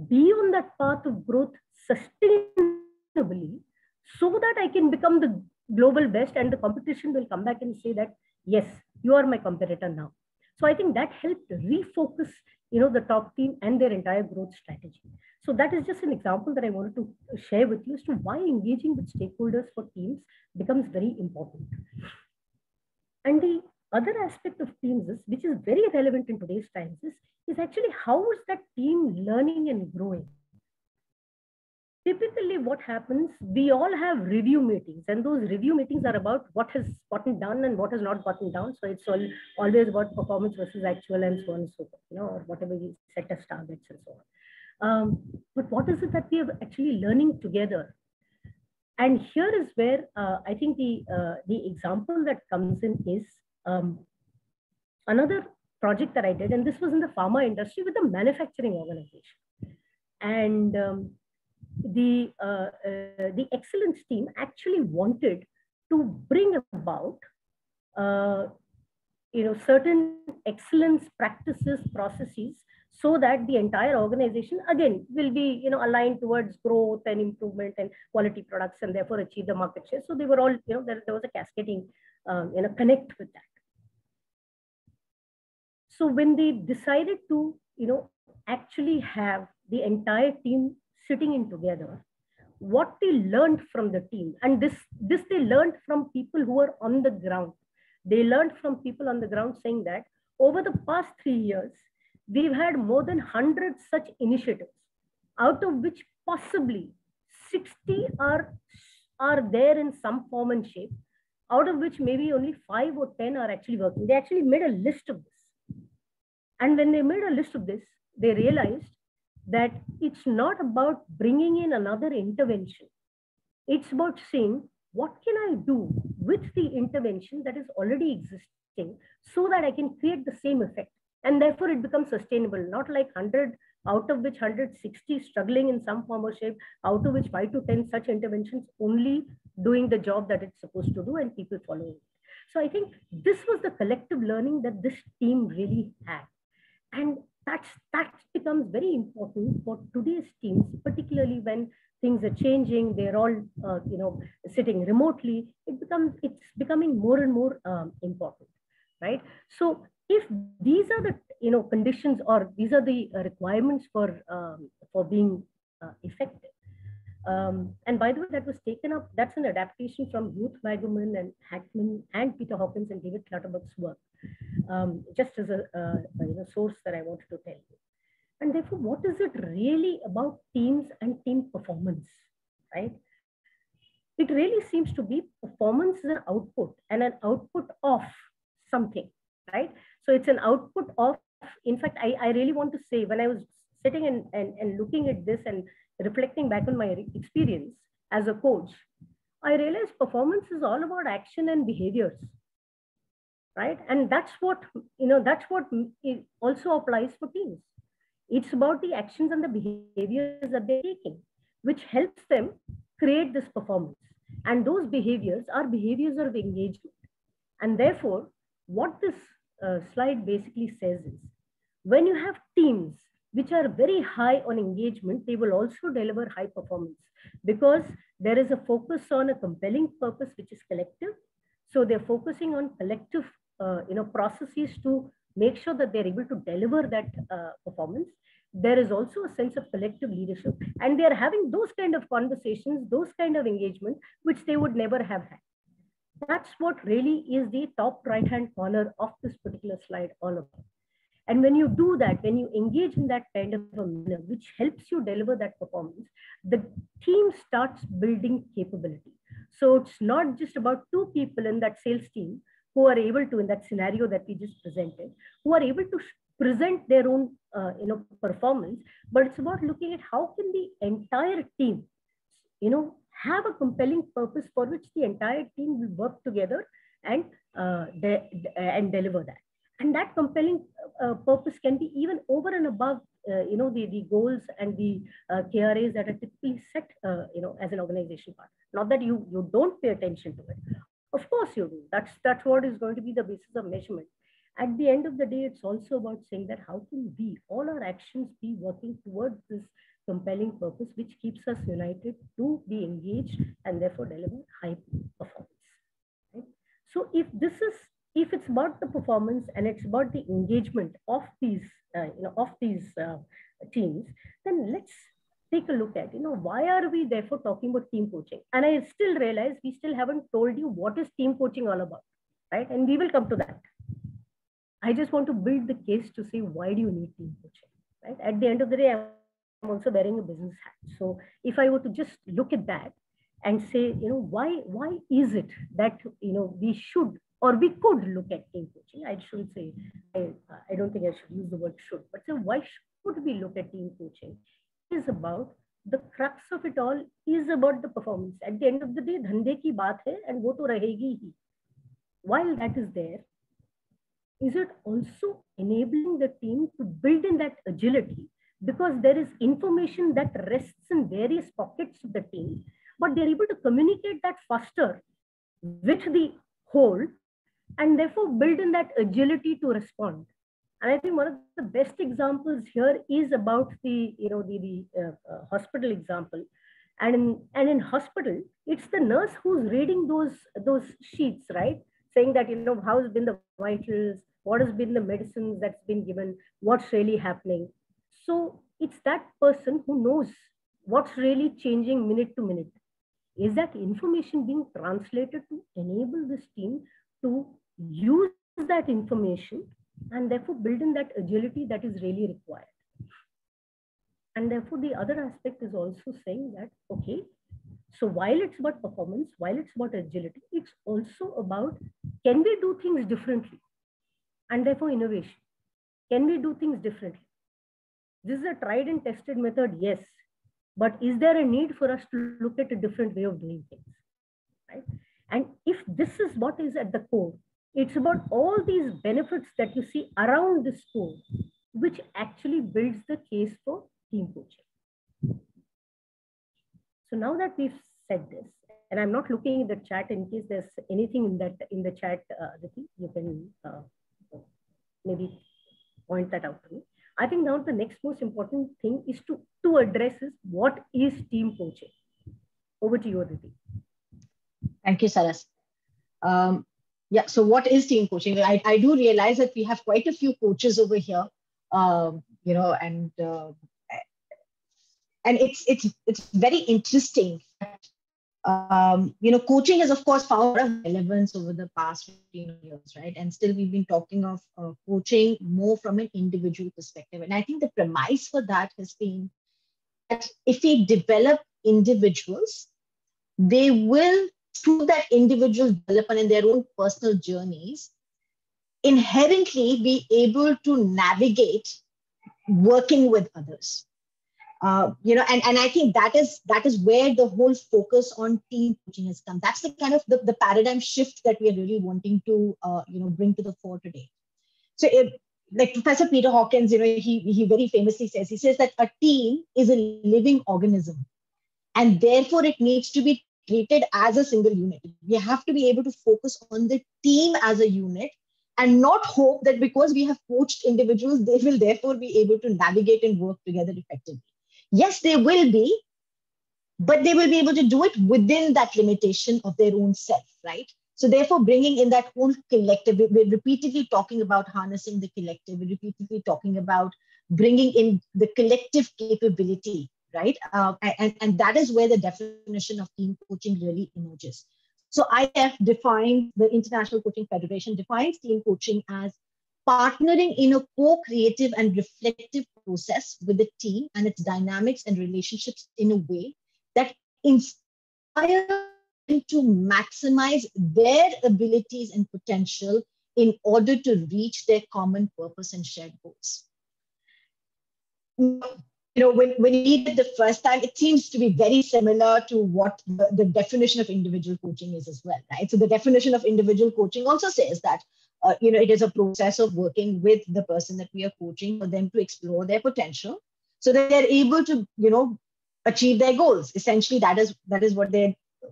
be on that path of growth sustainably, so that I can become the global best, and the competition will come back and say that, yes, you are my competitor now. So I think that helped refocus, the top team and their entire growth strategy. So that is just an example that I wanted to share with you as to why engaging with stakeholders for teams becomes very important. And the other aspect of teams is, which is very relevant in today's times, is actually how is that team learning and growing? Typically what happens, we all have review meetings, and those review meetings are about what has gotten done and what has not gotten done. So it's always about performance versus actual and so on and so forth, or whatever we set as targets and so on. But what is it that we are actually learning together? And here is where I think the example that comes in is another project that I did, and this was in the pharma industry with a manufacturing organization. And the excellence team actually wanted to bring about certain excellence practices, processes, so that the entire organization again will be aligned towards growth and improvement and quality products, and therefore achieve the market share. So they were all, there was a cascading connect with that. So when they decided to actually have the entire team sitting in together, what they learned from the team, and this they learned from people who were on the ground. They learned from people on the ground saying that over the past 3 years, we've had more than 100 such initiatives, out of which possibly 60 are there in some form and shape, out of which maybe only 5 or 10 are actually working. They actually made a list of this. And when they made a list of this, they realized that it's not about bringing in another intervention. It's about saying, what can I do with the intervention that is already existing so that I can create the same effect? And therefore it becomes sustainable, not like 100, out of which 160 struggling in some form or shape, out of which 5 to 10 such interventions only doing the job that it's supposed to do and people following it. So I think this was the collective learning that this team really had. And that becomes very important for today's teams, particularly when things are changing, they're all sitting remotely. It's becoming more and more important, right? So if these are the conditions, or these are the requirements for being effective. And by the way, that was taken up, that's an adaptation from Ruth Weigelman and Hackman and Peter Hawkins and David Clutterbuck's work, just as a source that I wanted to tell you. And therefore, what is it really about teams and team performance, right? It really seems to be performance is an output, and an output of something, right? So it's an output of, in fact, I really want to say, when I was sitting and looking at this and reflecting back on my experience as a coach, I realized performance is all about action and behaviors, right? And that's what it also applies for teams. It's about the actions and the behaviors that they're taking, which helps them create this performance. And those behaviors are behaviors of engagement. And therefore, what this slide basically says is, when you have teams which are very high on engagement, they will also deliver high performance, because there is a focus on a compelling purpose, which is collective. So they're focusing on collective processes to make sure that they're able to deliver that performance. There is also a sense of collective leadership, and they're having those kind of conversations, those kind of engagement, which they would never have had. That's what really is the top right-hand corner of this particular slide all about. And when you do that, when you engage in that kind of a manner, which helps you deliver that performance, the team starts building capability. So it's not just about 2 people in that sales team who are able to, in that scenario that we just presented, who are able to present their own performance, but it's about looking at how can the entire team have a compelling purpose for which the entire team will work together and deliver that. And that compelling purpose can be even over and above, the goals and the KRAs that are typically set, as an organization part. Not that you don't pay attention to it. Of course you do. That's what is going to be the basis of measurement. At the end of the day, it's also about saying that how can we, all our actions, be working towards this compelling purpose, which keeps us united to be engaged and therefore deliver high performance. Right? So if it's about the performance and it's about the engagement of these, teams, then let's take a look at, why are we therefore talking about team coaching? And I still realize we still haven't told you what is team coaching all about, right? And we will come to that. I just want to build the case to say, why do you need team coaching, right? At the end of the day, I'm also wearing a business hat. So if I were to just look at that and say, why is it that, we should, or we could look at team coaching? I shouldn't say, I don't think I should use the word should, but say, why should we look at team coaching? It is about, the crux of it all is about the performance. At the end of the day, dhande ki baat hai, and wo to rahegi hi. While that is there, is it also enabling the team to build in that agility? Because there is information that rests in various pockets of the team, but they're able to communicate that faster with the whole, and therefore build in that agility to respond. And I think one of the best examples here is about the hospital example. And in hospital, it's the nurse who's reading those sheets, right? Saying that, how has been the vitals, what has been the medicines that's been given, what's really happening. So it's that person who knows what's really changing minute to minute. Is that information being translated to enable this team to use that information and therefore build in that agility that is really required? And therefore the other aspect is also saying that, okay, so while it's about performance, while it's about agility, it's also about, can we do things differently? And therefore innovation. Can we do things differently? This is a tried and tested method, yes. But is there a need for us to look at a different way of doing things, right? And if this is what is at the core, it's about all these benefits that you see around this core, which actually builds the case for team coaching. So now that we've said this, and I'm not looking in the chat in case there's anything in the chat, you can maybe point that out to me. I think now the next most important thing is to address is, what is team coaching? Over to you, Aditi. Thank you, Saras. Yeah, so what is team coaching? I do realize that we have quite a few coaches over here, and it's very interesting. Coaching has, of course, found a relevance over the past 15 years, right? And still we've been talking of coaching more from an individual perspective. And I think the premise for that has been that if we develop individuals, they will, through that individual development in their own personal journeys, inherently be able to navigate working with others. And I think that is where the whole focus on team coaching has come. That's the kind of the paradigm shift that we are really wanting to bring to the fore today. So like Professor Peter Hawkins, he very famously says that a team is a living organism, and therefore it needs to be treated as a single unit. We have to be able to focus on the team as a unit and not hope that because we have coached individuals, they will therefore be able to navigate and work together effectively. Yes, they will be, but they will be able to do it within that limitation of their own self, right? So therefore, bringing in that whole collective, we're repeatedly talking about harnessing the collective, we're repeatedly talking about bringing in the collective capability, right? And that is where the definition of team coaching really emerges. So IF defines, the International Coaching Federation defines team coaching as partnering in a co-creative and reflective process with the team and its dynamics and relationships in a way that inspires them to maximize their abilities and potential in order to reach their common purpose and shared goals. When we read it the first time, it seems to be very similar to what the definition of individual coaching is as well, right? So the definition of individual coaching also says that it is a process of working with the person that we are coaching for them to explore their potential so that they're able to, achieve their goals. Essentially, that is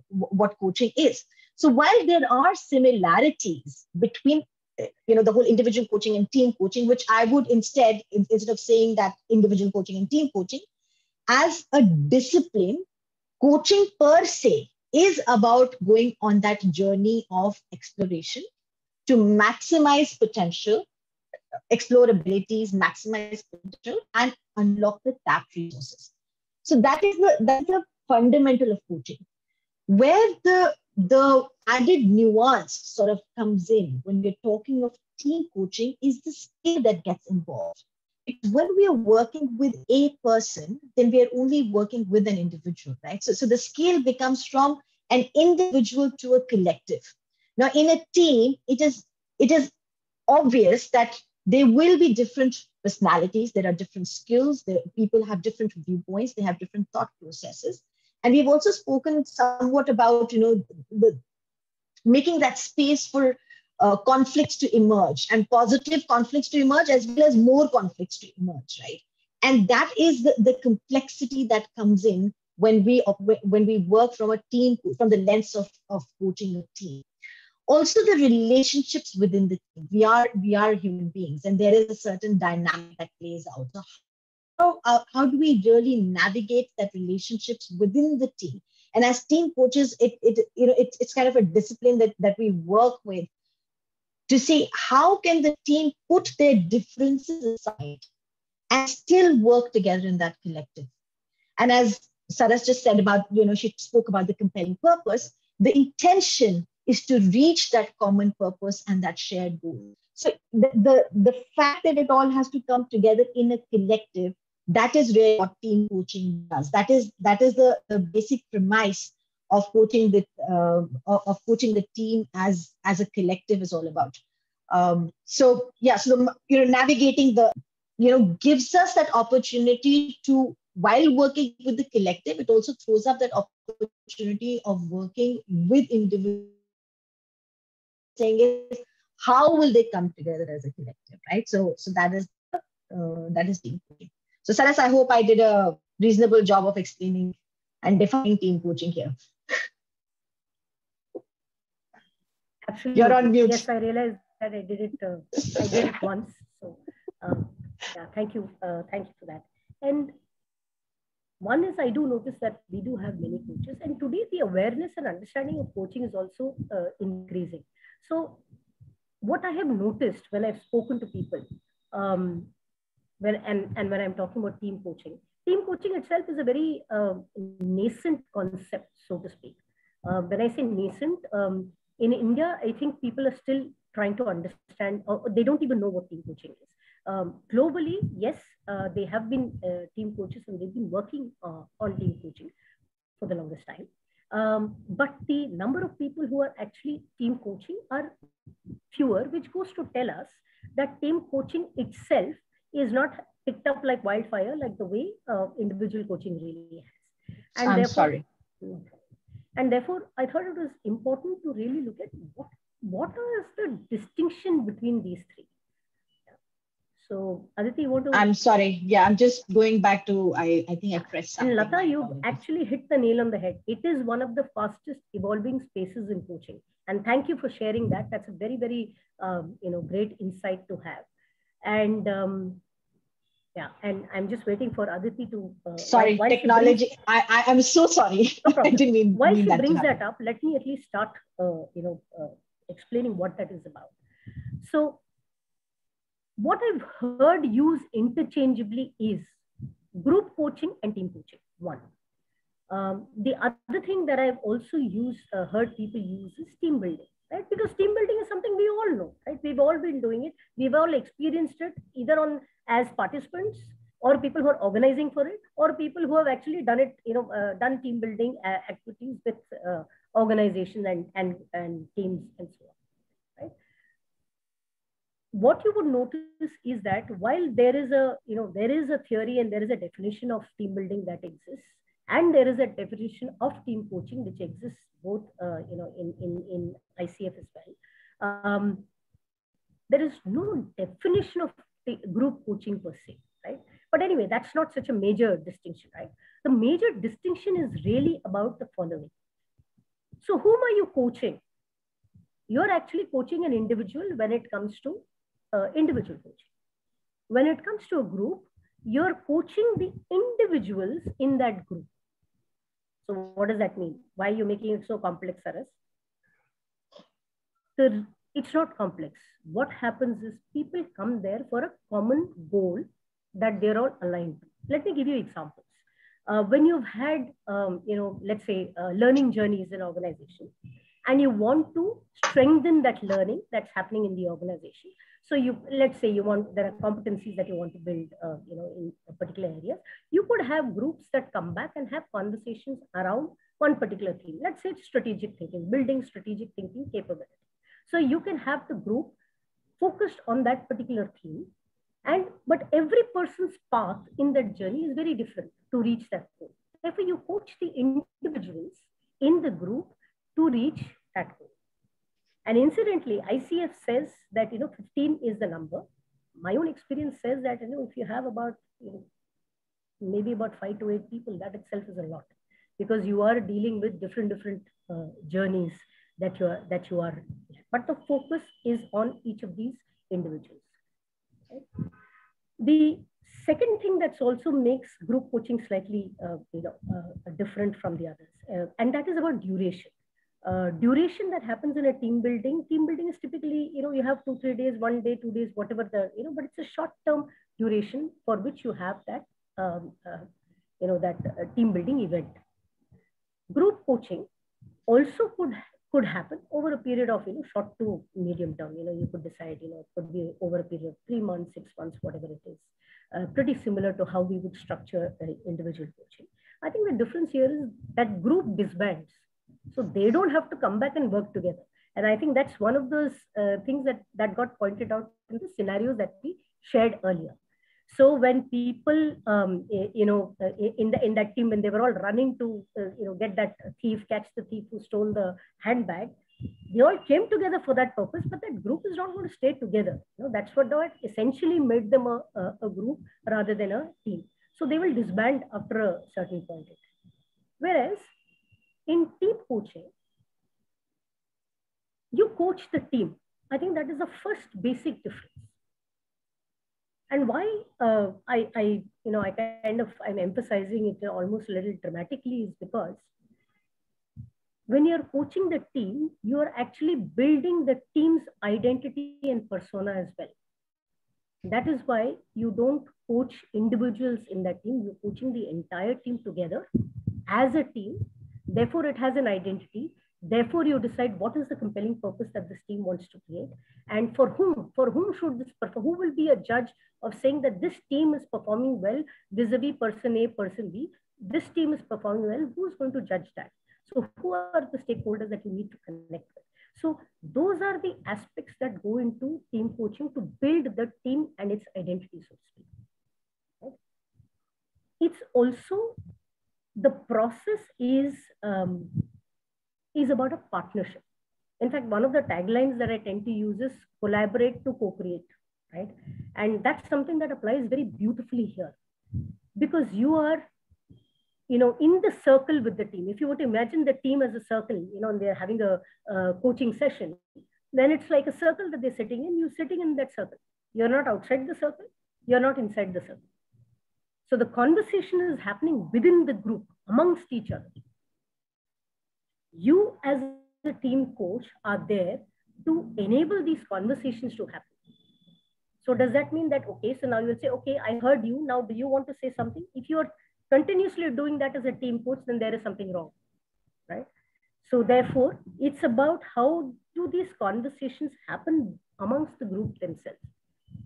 what coaching is. So while there are similarities between, the whole individual coaching and team coaching, which I would instead of saying that individual coaching and team coaching, as a discipline, coaching per se is about going on that journey of exploration to maximize potential, explore abilities, maximize potential, and unlock the tapped resources. So that's the fundamental of coaching. Where the added nuance sort of comes in when we're talking of team coaching is the skill that gets involved. Because when we are working with a person, then we are only working with an individual, right? So the scale becomes from an individual to a collective. Now, in a team, it is obvious that there will be different personalities, there are different skills, people have different viewpoints, they have different thought processes. And we've also spoken somewhat about, making that space for conflicts to emerge, and positive conflicts to emerge, as well as more conflicts to emerge, right? And that is the complexity that comes in when we work from a team, from the lens of coaching a team. Also, the relationships within the team. We are human beings, and there is a certain dynamic that plays out. So how do we really navigate that relationships within the team? And as team coaches, it's kind of a discipline that we work with to see how can the team put their differences aside and still work together in that collective. And as Saras just said about, she spoke about the compelling purpose, the intention is to reach that common purpose and that shared goal. So the fact that it all has to come together in a collective, that is really what team coaching does. That is the basic premise of coaching the team as a collective is all about. So navigating gives us that opportunity to, while working with the collective, it also throws up that opportunity of working with individuals. Saying is, how will they come together as a collective, right? So that is team coaching. So Saras, I hope I did a reasonable job of explaining and defining team coaching here. Absolutely. You're on mute. Yes, I realized that I did it once. So thank you for that. And one is, I do notice that we do have many coaches, and today the awareness and understanding of coaching is also increasing. So what I have noticed when I've spoken to people, when I'm talking about team coaching itself is a very nascent concept, so to speak. When I say nascent, in India, I think people are still trying to understand, or they don't even know what team coaching is. Globally, yes, they have been team coaches, and they've been working on team coaching for the longest time. But the number of people who are actually team coaching are fewer, which goes to tell us that team coaching itself is not picked up like wildfire, like the way individual coaching really has. And I'm sorry. And therefore, I thought it was important to really look at what is the distinction between these three. So, Aditi, you want to? I'm sorry. Yeah, I'm just going back to, I think I pressed something. And Lata, you've actually hit the nail on the head. It is one of the fastest evolving spaces in coaching. And thank you for sharing that. That's a very, very, great insight to have. And and I'm just waiting for Aditi to. Sorry, technology. I'm so sorry. No I didn't mean While she that brings that up, let me at least start, explaining what that is about. So, what I've heard used interchangeably is group coaching and team coaching. One. The other thing that I've also heard people use is team building, right? Because team building is something we all know, right? We've all been doing it. We've all experienced it either as participants, or people who are organizing for it, or people who have actually done it, done team building activities with organizations and teams and so on. What you would notice is that while there is a theory and there is a definition of team building that exists, and there is a definition of team coaching which exists both in ICF as well. there is no definition of the group coaching per se, right? But anyway, that's not such a major distinction, right? The major distinction is really about the following. So whom are you coaching? You're actually coaching an individual when it comes to individual coaching. When it comes to a group, you're coaching the individuals in that group. So what does that mean? Why are you making it so complex, Saras? It's not complex. What happens is people come there for a common goal that they're all aligned to. Let me give you examples. When you've had, let's say learning journeys in organization, and you want to strengthen that learning that's happening in the organization. So let's say there are competencies that you want to build, in a particular area. You could have groups that come back and have conversations around one particular theme. Let's say it's strategic thinking, building strategic thinking capability. So you can have the group focused on that particular theme, but every person's path in that journey is very different to reach that goal. Therefore, you coach the individuals in the group to reach that goal. And incidentally, ICF says that 15 is the number. My own experience says that if you have about maybe about 5 to 8 people, that itself is a lot, because you are dealing with different journeys that you are. But the focus is on each of these individuals. Right? The second thing that also makes group coaching slightly different from the others, and that is about duration. Duration that happens in a team building is typically, you have 2-3 days, 1 day, 2 days, whatever but it's a short-term duration for which you have that, team building event. Group coaching also could happen over a period of, short to medium term. You could decide, it could be over a period of 3 months, 6 months, whatever it is. Pretty similar to how we would structure individual coaching. I think the difference here is that group disbands. So they don't have to come back and work together. And I think that's one of those things that got pointed out in the scenarios that we shared earlier. So when people, in that team, when they were all running to, get that thief, catch the thief who stole the handbag, they all came together for that purpose, but that group is not going to stay together. That's what essentially made them a group rather than a team. So they will disband after a certain point. Whereas in team coaching, you coach the team. I think that is the first basic difference. And why I'm emphasizing it almost a little dramatically is because when you're coaching the team, you're actually building the team's identity and persona as well. That is why you don't coach individuals in that team. You're coaching the entire team together as a team. Therefore, it has an identity. Therefore, you decide what is the compelling purpose that this team wants to create, and for whom should this perform? Who will be a judge of saying that this team is performing well vis-a-vis person A, person B? This team is performing well. Who's going to judge that? So, who are the stakeholders that you need to connect with? So, those are the aspects that go into team coaching to build the team and its identity, so to speak. Right? It's also the process is about a partnership. In fact, one of the taglines that I tend to use is collaborate to co-create, right? And that's something that applies very beautifully here, because you are, in the circle with the team. If you were to imagine the team as a circle, and they're having a coaching session, then it's like a circle that they're sitting in. You're sitting in that circle. You're not outside the circle. You're not inside the circle. So the conversation is happening within the group, amongst each other. You as a team coach are there to enable these conversations to happen. So does that mean that, okay, so now you will say, okay, I heard you. Now, do you want to say something? If you are continuously doing that as a team coach, then there is something wrong, right? So therefore, it's about how do these conversations happen amongst the group themselves.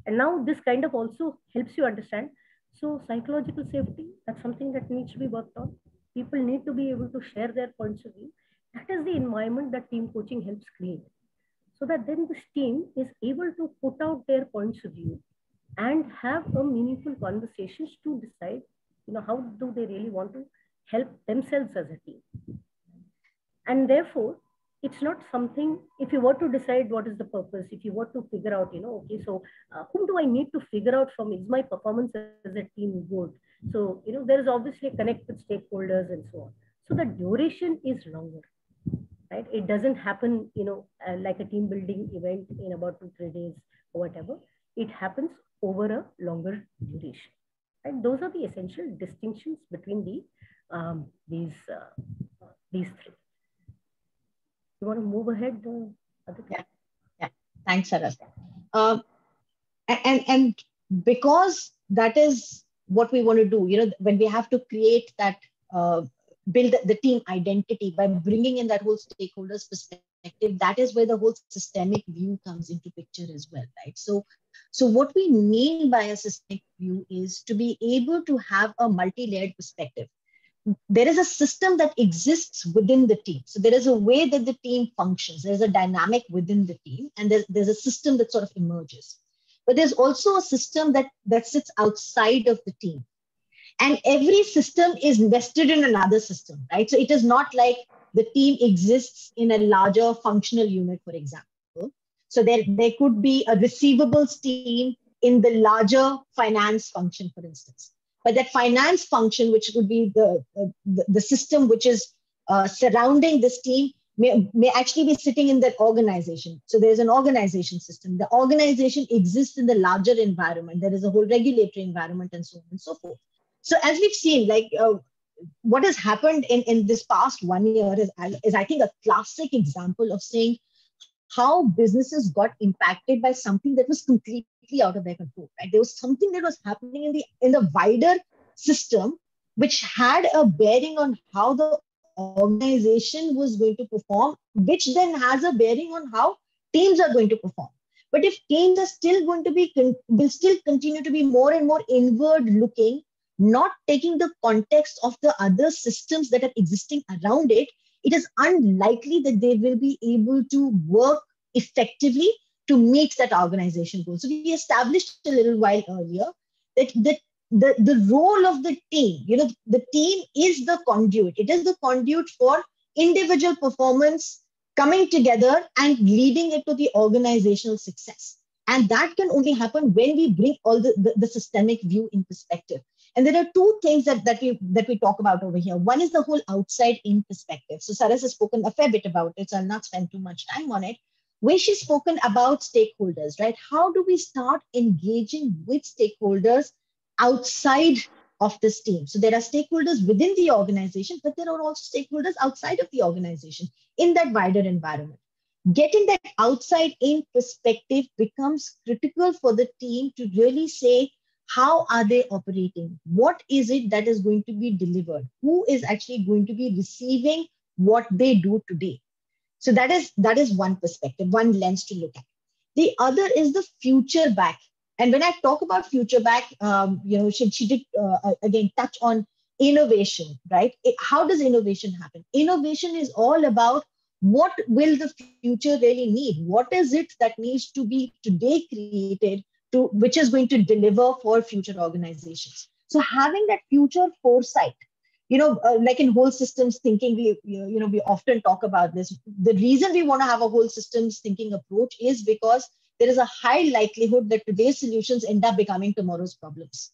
And now this kind of also helps you understand. So psychological safety, that's something that needs to be worked on. People need to be able to share their points of view. That is the environment that team coaching helps create. So that then this team is able to put out their points of view and have a meaningful conversations to decide, how do they really want to help themselves as a team. And therefore, it's not something, if you were to decide what is the purpose, if you were to figure out, okay, so whom do I need to figure out from? Is my performance as a team good? So, there is obviously a connect with stakeholders and so on. So the duration is longer, right? It doesn't happen, like a team building event in about 2-3 days or whatever. It happens over a longer duration, right? Those are the essential distinctions between these three. You want to move ahead? Yeah. Thanks, Saras. And because that is what we want to do, when we have to create that, build the team identity by bringing in that whole stakeholders perspective, that is where the whole systemic view comes into picture as well, right? So what we mean by a systemic view is to be able to have a multi-layered perspective. There is a system that exists within the team. So there is a way that the team functions. There's a dynamic within the team, and there's a system that sort of emerges. But there's also a system that sits outside of the team. And every system is nested in another system, right? So it is not like the team exists in a larger functional unit, for example. So there could be a receivables team in the larger finance function, for instance. But that finance function, which would be the system which is surrounding this team, may actually be sitting in that organization. So there's an organization system. The organization exists in the larger environment. There is a whole regulatory environment and so on and so forth. So as we've seen, what has happened in this past 1 year is I think, a classic example of saying how businesses got impacted by something that was completely out of their control. Right? There was something that was happening in the wider system, which had a bearing on how the organization was going to perform, which then has a bearing on how teams are going to perform. But if teams are still going to will still continue to be more and more inward looking, not taking the context of the other systems that are existing around it, it is unlikely that they will be able to work effectively to meet that organization goal. So we established a little while earlier that the role of the team, the team is the conduit. It is the conduit for individual performance coming together and leading it to the organizational success. And that can only happen when we bring all the systemic view in perspective. And there are two things that we talk about over here. One is the whole outside in perspective. So Saras has spoken a fair bit about it, so I'll not spend too much time on it. Where she's spoken about stakeholders, right? How do we start engaging with stakeholders outside of this team? So there are stakeholders within the organization, but there are also stakeholders outside of the organization in that wider environment. Getting that outside in perspective becomes critical for the team to really say, how are they operating? What is it that is going to be delivered? Who is actually going to be receiving what they do today? So that is one perspective, one lens to look at. The other is the future back. And when I talk about future back, she did again touch on innovation, right? How does innovation happen? Innovation is all about what will the future really need? What is it that needs to be today created which is going to deliver for future organizations? So having that future foresight, like in whole systems thinking, we often talk about this. The reason we want to have a whole systems thinking approach is because there is a high likelihood that today's solutions end up becoming tomorrow's problems.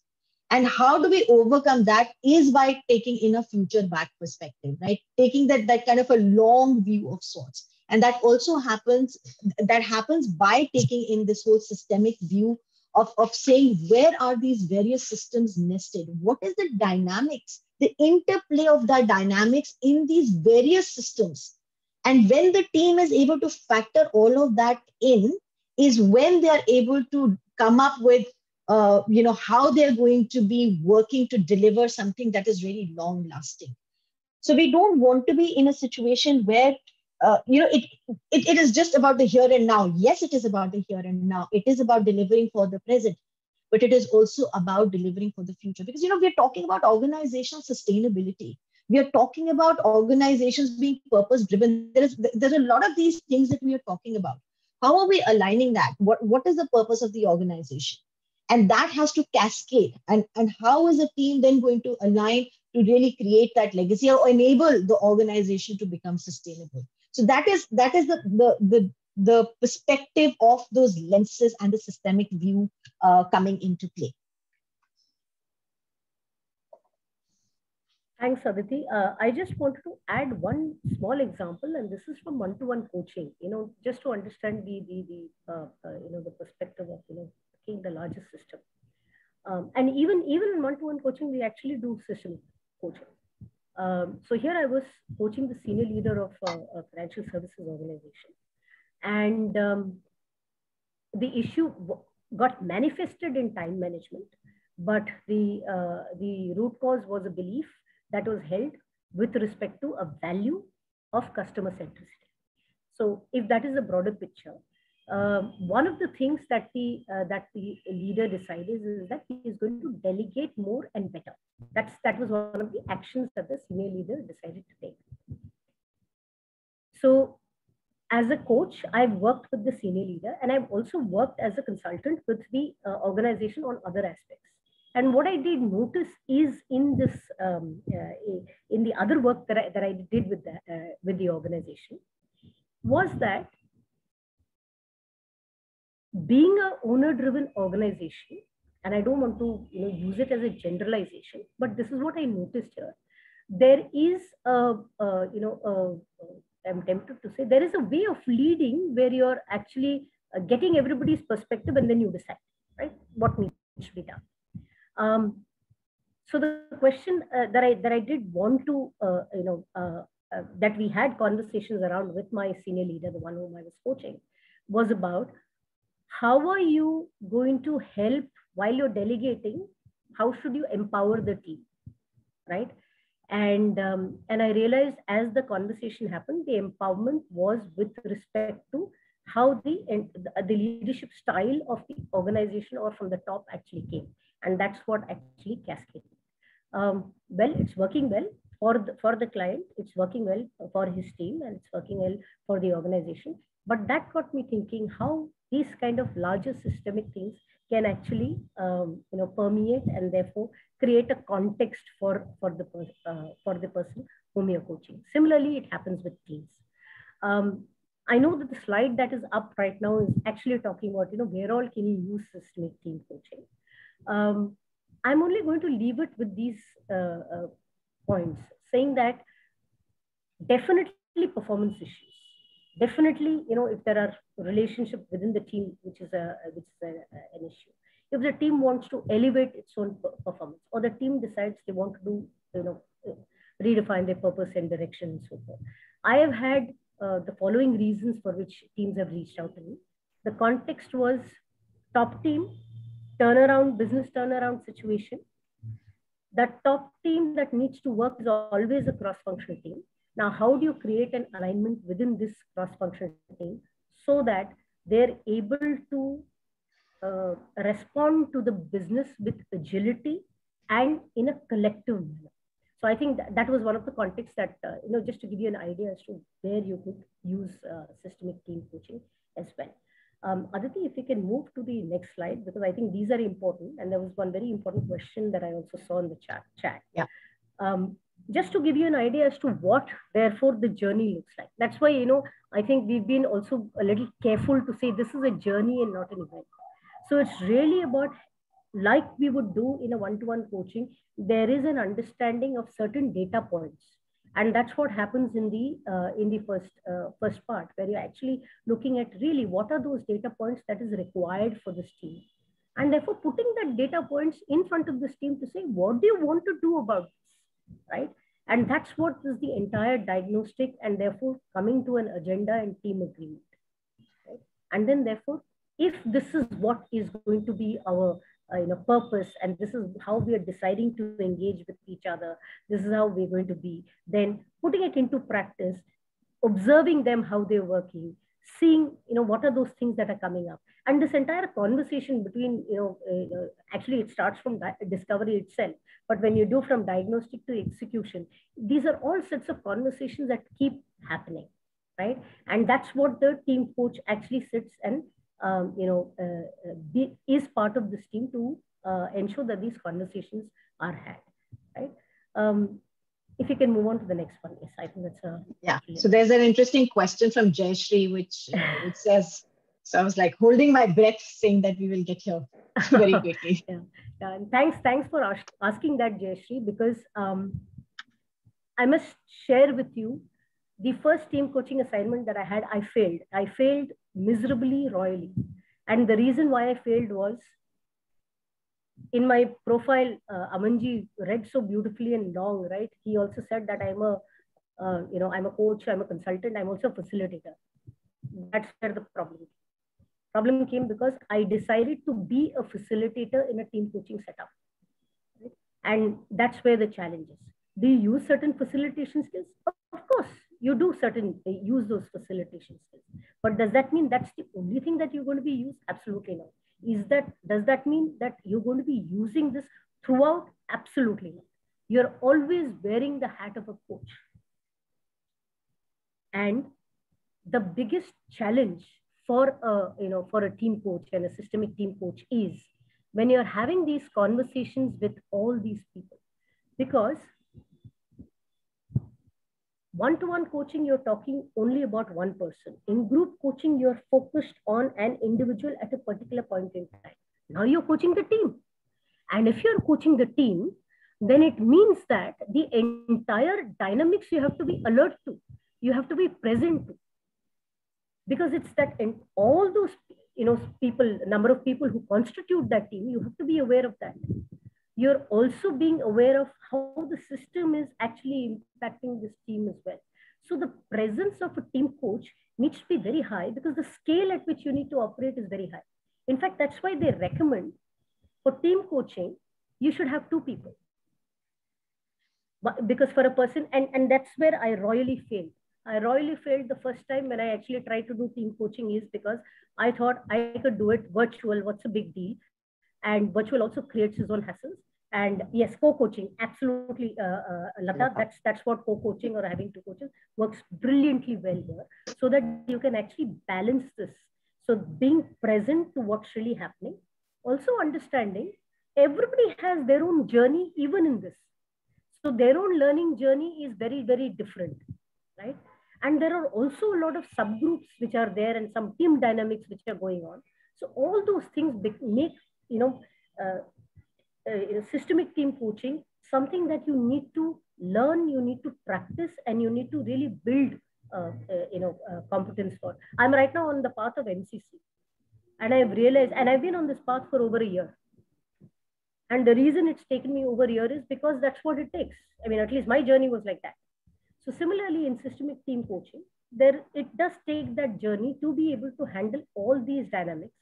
And how do we overcome that is by taking in a future back perspective, right? Taking that kind of a long view of sorts. And that also happens by taking in this whole systemic view of saying, where are these various systems nested? What is the dynamics, the interplay of the dynamics in these various systems? And when the team is able to factor all of that in, is when they are able to come up with how they're going to be working to deliver something that is really long lasting. So we don't want to be in a situation where it is just about the here and now. Yes, it is about the here and now. It is about delivering for the present, but it is also about delivering for the future. Because, we're talking about organizational sustainability. We are talking about organizations being purpose driven. There's a lot of these things that we are talking about. How are we aligning that? What is the purpose of the organization? And that has to cascade. And how is a team then going to align to really create that legacy or enable the organization to become sustainable? So that is the perspective of those lenses and the systemic view coming into play. Thanks, Aditi. I just wanted to add one small example, and this is from one-to-one coaching. Just to understand the perspective of taking the larger system. And even in one-to-one coaching, we actually do system coaching. So here I was coaching the senior leader of a financial services organization, and the issue got manifested in time management, but the root cause was a belief that was held with respect to a value of customer centricity. So if that is a broader picture, one of the things that the leader decided is that he is going to delegate more and better. That was one of the actions that the senior leader decided to take. So as a coach, I've worked with the senior leader, and I've also worked as a consultant with the organization on other aspects. And what I did notice is in this, in the other work that I did with the organization, was that being an owner-driven organization, and I don't want to use it as a generalization, but this is what I noticed here. There is I'm tempted to say there is a way of leading where you're actually getting everybody's perspective and then you decide, right, what needs to be done. So the question that I did want to, that we had conversations around with my senior leader, the one whom I was coaching, was about how are you going to help while you're delegating? How should you empower the team, right? And I realized as the conversation happened, the empowerment was with respect to how the leadership style of the organization or from the top actually came. And that's what actually cascaded. Well, it's working well for the client, it's working well for his team, and it's working well for the organization. But that got me thinking how these kind of larger systemic things can actually permeate and therefore create a context for the person whom you're coaching. Similarly, it happens with teams. I know that the slide that is up right now is actually talking about where all can you use systemic team coaching. I'm only going to leave it with these points, saying that definitely performance issues. Definitely, if there are relationships within the team, which is an issue. If the team wants to elevate its own performance, or the team decides they want to do, redefine their purpose and direction and so forth. I have had the following reasons for which teams have reached out to me. The context was top team, business turnaround situation. That top team that needs to work is always a cross-functional team. Now, how do you create an alignment within this cross-functional team so that they're able to respond to the business with agility and in a collective manner? So I think that was one of the contexts that, just to give you an idea as to where you could use systemic team coaching as well. Aditi, if you can move to the next slide, because I think these are important. And there was one very important question that I also saw in the chat. Yeah. Just to give you an idea as to what, therefore, the journey looks like. That's why, I think we've been also a little careful to say this is a journey and not an event. So it's really about, like we would do in a one-to-one coaching, there is an understanding of certain data points. And that's what happens in the first part, where you're actually looking at really what are those data points that is required for this team. And therefore putting that data points in front of this team to say, what do you want to do about this, right? And that's what is the entire diagnostic, and therefore coming to an agenda and team agreement, right? And then therefore, if this is what is going to be our purpose, and this is how we are deciding to engage with each other, this is how we're going to be, then putting it into practice, observing them, how they're working, seeing, what are those things that are coming up. And this entire conversation between, actually it starts from discovery itself, but when you do from diagnostic to execution, these are all sets of conversations that keep happening, right? And that's what the team coach actually sits and is part of this team to ensure that these conversations are had, right? if you can move on to the next one. Yes, I think that's a... Yeah, so there's an interesting question from Jayashree, which says, so I was like holding my breath saying that we will get here very quickly. And thanks for asking that, Jayashree, because I must share with you the first team coaching assignment that I had. I failed miserably, royally. And the reason why I failed was, in my profile, Amanji read so beautifully and long, right? He also said that I'm a coach, I'm a consultant, I'm also a facilitator. That's where the problem came because I decided to be a facilitator in a team coaching setup. Right? And that's where the challenge is. Do you use certain facilitation skills? Of course, you do use those facilitation skills. But does that mean that's the only thing that you're going to be used? Absolutely not. Does that mean that you're going to be using this throughout? Absolutely not. You're always wearing the hat of a coach. And the biggest challenge for a team coach and a systemic team coach is when you're having these conversations with all these people, because one-to-one coaching, you're talking only about one person. In group coaching, you're focused on an individual at a particular point in time. Now you're coaching the team. And if you're coaching the team, then it means that the entire dynamics you have to be alert to. You have to be present to. Because it's that, and all those people, number of people who constitute that team, you have to be aware of that. You're also being aware of how the system is actually impacting this team as well. So the presence of a team coach needs to be very high because the scale at which you need to operate is very high. In fact, that's why they recommend for team coaching, you should have 2 people. But because for a person, and that's where I royally failed. I royally failed the first time when I actually tried to do team coaching is because I thought I could do it virtual. What's a big deal? And virtual also creates its own hassles. And yes, co-coaching, absolutely, Lata, that's what co-coaching or having 2 coaches works brilliantly well here, so that you can actually balance this. So being present to what's really happening, also understanding everybody has their own journey even in this. So their own learning journey is very, very different, right? And there are also a lot of subgroups which are there and some team dynamics which are going on. So all those things make, systemic team coaching something that you need to learn, you need to practice, and you need to really build, competence for. I'm right now on the path of MCC, and I've realized, and I've been on this path for over a year. And the reason it's taken me over a year is because that's what it takes. I mean, at least my journey was like that. So similarly, in systemic team coaching, it does take that journey to be able to handle all these dynamics.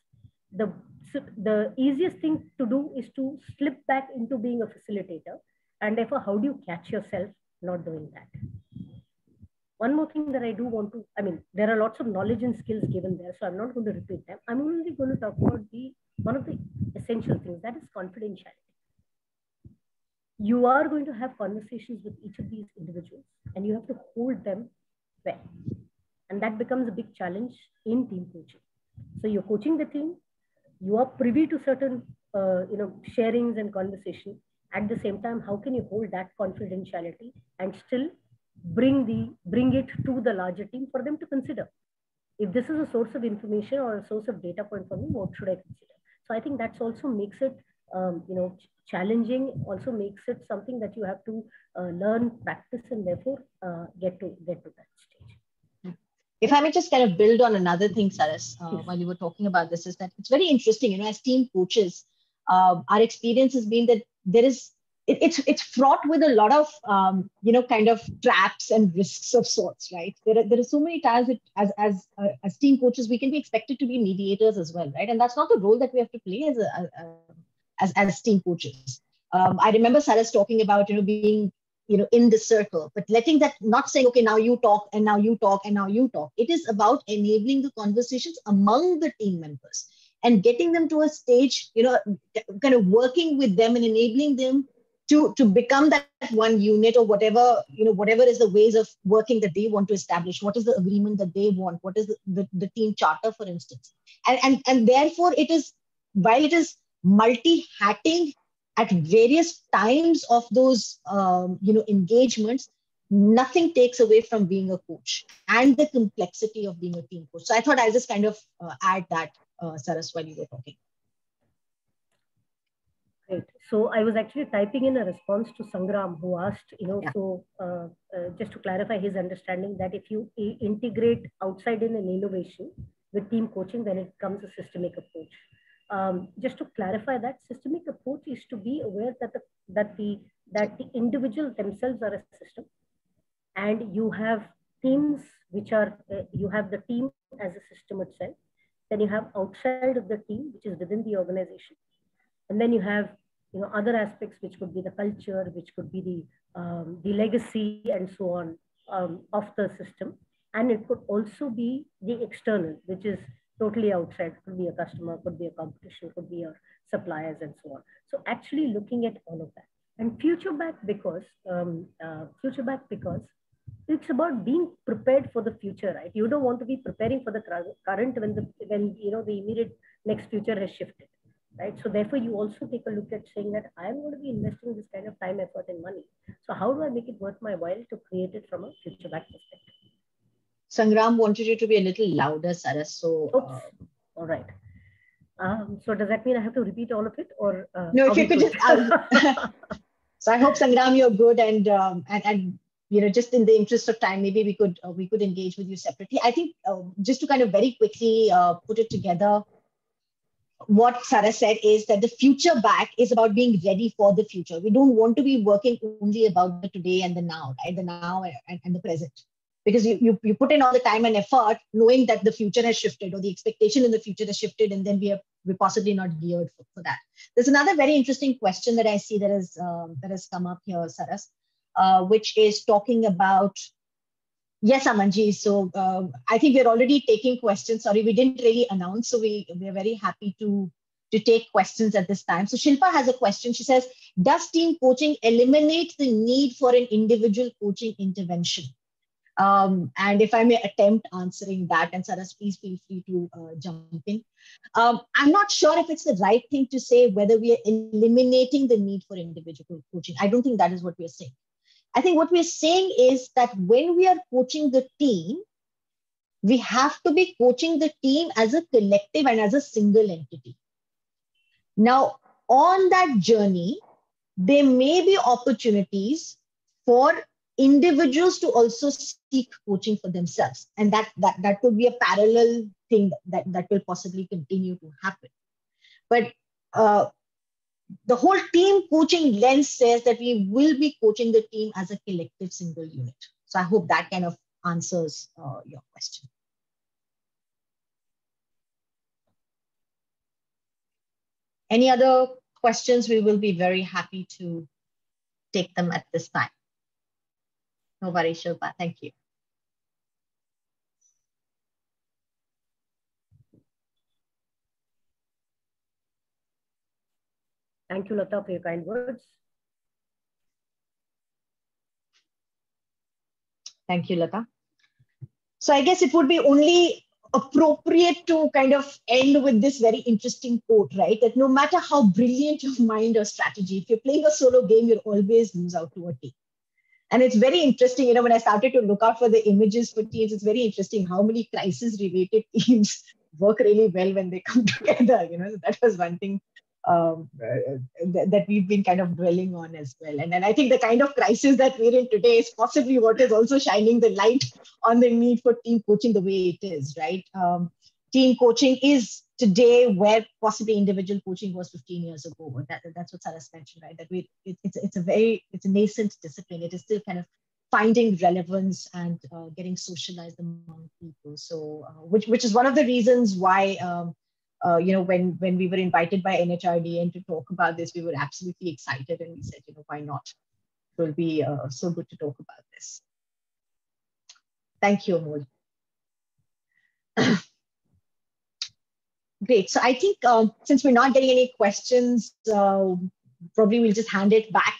The easiest thing to do is to slip back into being a facilitator. And therefore, how do you catch yourself not doing that? One more thing that I do want to, there are lots of knowledge and skills given there, so I'm not going to repeat them. I'm only going to talk about one of the essential things, that is confidentiality. You are going to have conversations with each of these individuals and you have to hold them well. And that becomes a big challenge in team coaching. So you're coaching the team, you are privy to certain sharings and conversation. At the same time, how can you hold that confidentiality and still bring it to the larger team for them to consider? If this is a source of information or a source of data point for me, what should I consider? So I think that's also makes it challenging, also makes it something that you have to learn, practice, and therefore get to that stage. If I may just kind of build on another thing, Saras, while you were talking about this, is that it's very interesting, as team coaches, our experience has been that it's fraught with a lot of, kind of traps and risks of sorts, right? There are so many times that as team coaches, we can be expected to be mediators as well, right? And that's not the role that we have to play as team coaches. I remember Saras talking about, being, in the circle, but letting that, not saying, okay, now you talk and now you talk and now you talk. It is about enabling the conversations among the team members and getting them to a stage, kind of working with them and enabling them to become that one unit or whatever, whatever is the ways of working that they want to establish. What is the agreement that they want? What is the team charter, for instance? And therefore it is, while it is multi-hatting, at various times of those, engagements, nothing takes away from being a coach and the complexity of being a team coach. So I thought I'll just kind of add that, Saras, while you were talking. Great. So I was actually typing in a response to Sangram, who asked, just to clarify his understanding, that if you integrate outside in an innovation with team coaching, then it becomes a systemic approach. Just to clarify that, systemic approach is to be aware that the individuals themselves are a system, and you have teams which are, you have the team as a system itself, then you have outside of the team, which is within the organization. And then you have, other aspects, which could be the culture, which could be the legacy and so on of the system. And it could also be the external, which is totally outside. It could be a customer, could be a competition, could be your suppliers and so on. So actually looking at all of that. And future back because it's about being prepared for the future, right? You don't want to be preparing for the current when the immediate next future has shifted. Right. So therefore, you also take a look at saying that I am going to be investing this kind of time, effort, and money. So how do I make it worth my while to create it from a future back perspective? Sangram wanted you to be a little louder, Saras. So, all right. So does that mean I have to repeat all of it, or no? If you could just. So I hope, Sangram, you're good, and just in the interest of time, maybe we could engage with you separately. I think just to kind of very quickly put it together. What Sarah said is that the future back is about being ready for the future. We don't want to be working only about the today and the now, right? The now and the present. Because you put in all the time and effort knowing that the future has shifted or the expectation in the future has shifted, and then we're possibly not geared for that. There's another very interesting question that I see that has come up here, Saras, which is talking about. Yes, Amanji. So I think we're already taking questions. Sorry, we didn't really announce. So we're very happy to take questions at this time. So Shilpa has a question. She says, does team coaching eliminate the need for an individual coaching intervention? And if I may attempt answering that, and Saras, please feel free to jump in. I'm not sure if it's the right thing to say whether we are eliminating the need for individual coaching. I don't think that is what we're saying. I think what we're saying is that when we are coaching the team, we have to be coaching the team as a collective and as a single entity. Now, on that journey, there may be opportunities for individuals to also seek coaching for themselves. And that could be a parallel thing that will possibly continue to happen. But the whole team coaching lens says that we will be coaching the team as a collective single unit. So I hope that kind of answers your question. Any other questions? We will be very happy to take them at this time. No worries, Shilpa. Thank you. Thank you, Lata, for your kind words. Thank you, Lata. So I guess it would be only appropriate to kind of end with this very interesting quote, right? That no matter how brilliant your mind or strategy, if you're playing a solo game, you'll always lose out to a team. And it's very interesting, when I started to look out for the images for teams, it's very interesting how many crisis-related teams work really well when they come together. So that was one thing that we've been kind of dwelling on as well. And I think the kind of crisis that we're in today is possibly what is also shining the light on the need for team coaching the way it is, right? Team coaching is today where possibly individual coaching was 15 years ago. That's what Saras mentioned, right? That it's a nascent discipline. It is still kind of finding relevance and getting socialized among people. So, which is one of the reasons why, when we were invited by NHRDN to talk about this, we were absolutely excited, and we said, why not? It will be so good to talk about this. Thank you, Amol. Great. So I think since we're not getting any questions, probably we'll just hand it back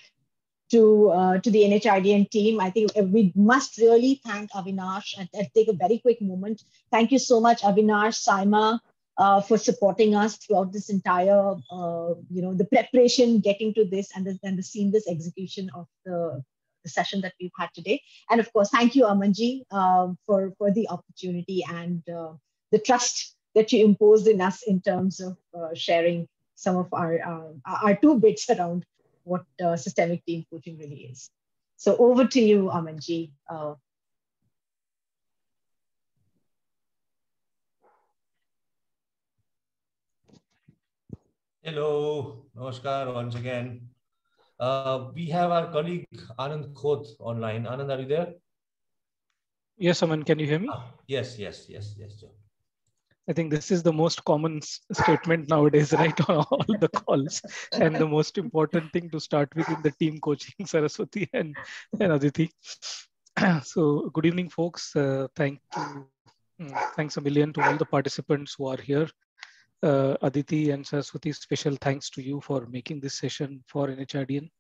to the NHRDN team. I think we must really thank Avinash and take a very quick moment. Thank you so much, Avinash, Saima, for supporting us throughout this entire, the preparation, getting to this, and the seamless execution of the session that we've had today. And of course, thank you, Amanji, for the opportunity and the trust that you imposed in us in terms of sharing some of our 2 bits around what systemic team coaching really is. So over to you, Amanji. Hello, namaskar once again. We have our colleague Anand Khoth online. Anand, are you there? Yes, Aman, can you hear me? Yes, Joe. I think this is the most common statement nowadays, right, on all the calls. And the most important thing to start with in the team coaching, Saraswati and Aditi. So good evening, folks. Thanks a million to all the participants who are here. Aditi and Saraswati, special thanks to you for making this session for NHRDN.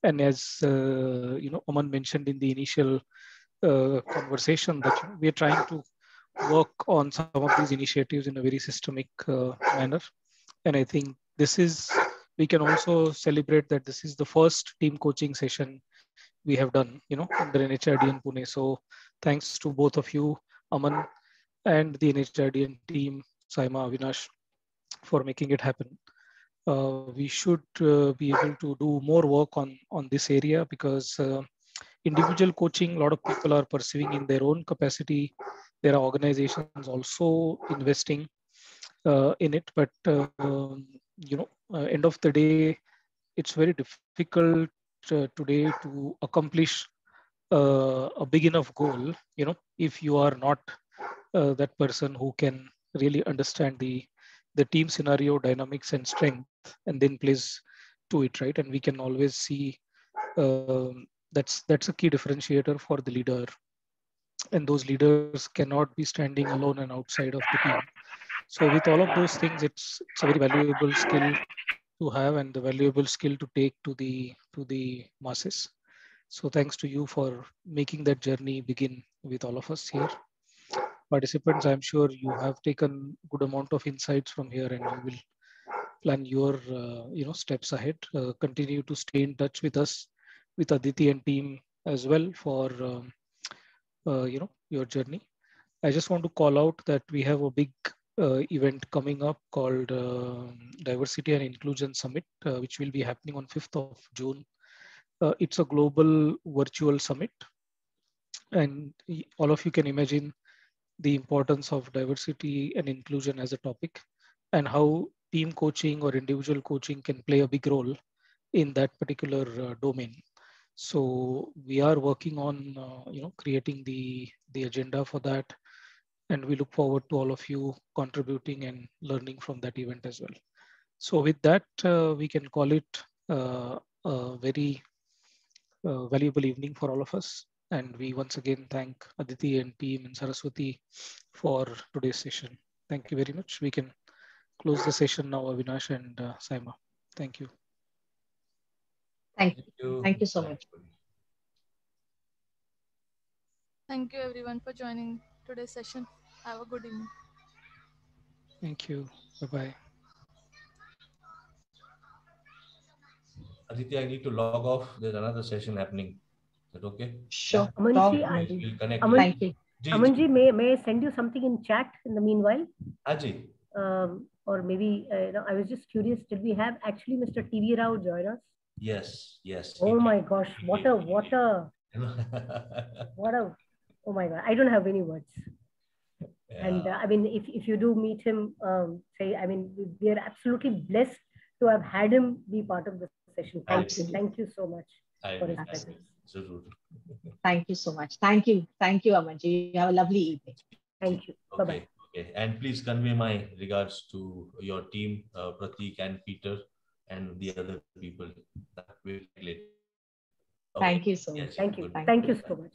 And as Aman mentioned in the initial conversation, that we are trying to work on some of these initiatives in a very systemic manner. And I think we can also celebrate that this is the first team coaching session we have done, under NHRDN Pune. So thanks to both of you, Aman, and the NHRDN team, Saima, Avinash, for making it happen. We should be able to do more work on this area, because individual coaching, a lot of people are pursuing in their own capacity. There are organizations also investing in it, but end of the day, it's very difficult today to accomplish a big enough goal, if you are not that person who can really understand the team scenario, dynamics, and strength, and then plays to it, right? And we can always see that's a key differentiator for the leader. And those leaders cannot be standing alone and outside of the team. So with all of those things, it's a very valuable skill to have, and the valuable skill to take to the masses. So thanks to you for making that journey begin with all of us here. Participants, I'm sure you have taken good amount of insights from here, and you will plan your steps ahead. Continue to stay in touch with us, with Aditi and team as well, for your journey. I just want to call out that we have a big event coming up called Diversity and Inclusion Summit, which will be happening on 5th of June. It's a global virtual summit, and all of you can imagine the importance of diversity and inclusion as a topic, and how team coaching or individual coaching can play a big role in that particular domain. So we are working on creating the agenda for that, and we look forward to all of you contributing and learning from that event as well. So with that, we can call it a very valuable evening for all of us. And we once again thank Aditi and team and Saraswati for today's session. Thank you very much. We can close the session now, Avinash and Saima. Thank you. Thank you. Thank you so much. Thank you everyone for joining today's session. Have a good evening. Thank you. Bye-bye. Aditi, I need to log off. There's another session happening. Is that okay? Sure. Amanji, may I send you something in chat in the meanwhile? Aji. Or maybe, I was just curious, did we have actually Mr. T.V. Rao join us? Yes. Oh my gosh, what a, oh my God, I don't have any words. Yeah. And I mean, if you do meet him, we are absolutely blessed to have had him be part of the session. Thank you so much for his presence. Thank you so much. Thank you, Amanji. You have a lovely evening. Thank you. Bye-bye. Okay. And please convey my regards to your team, Pratik and Peter, and the other people. That will later. Thank you so much. Thank you so much.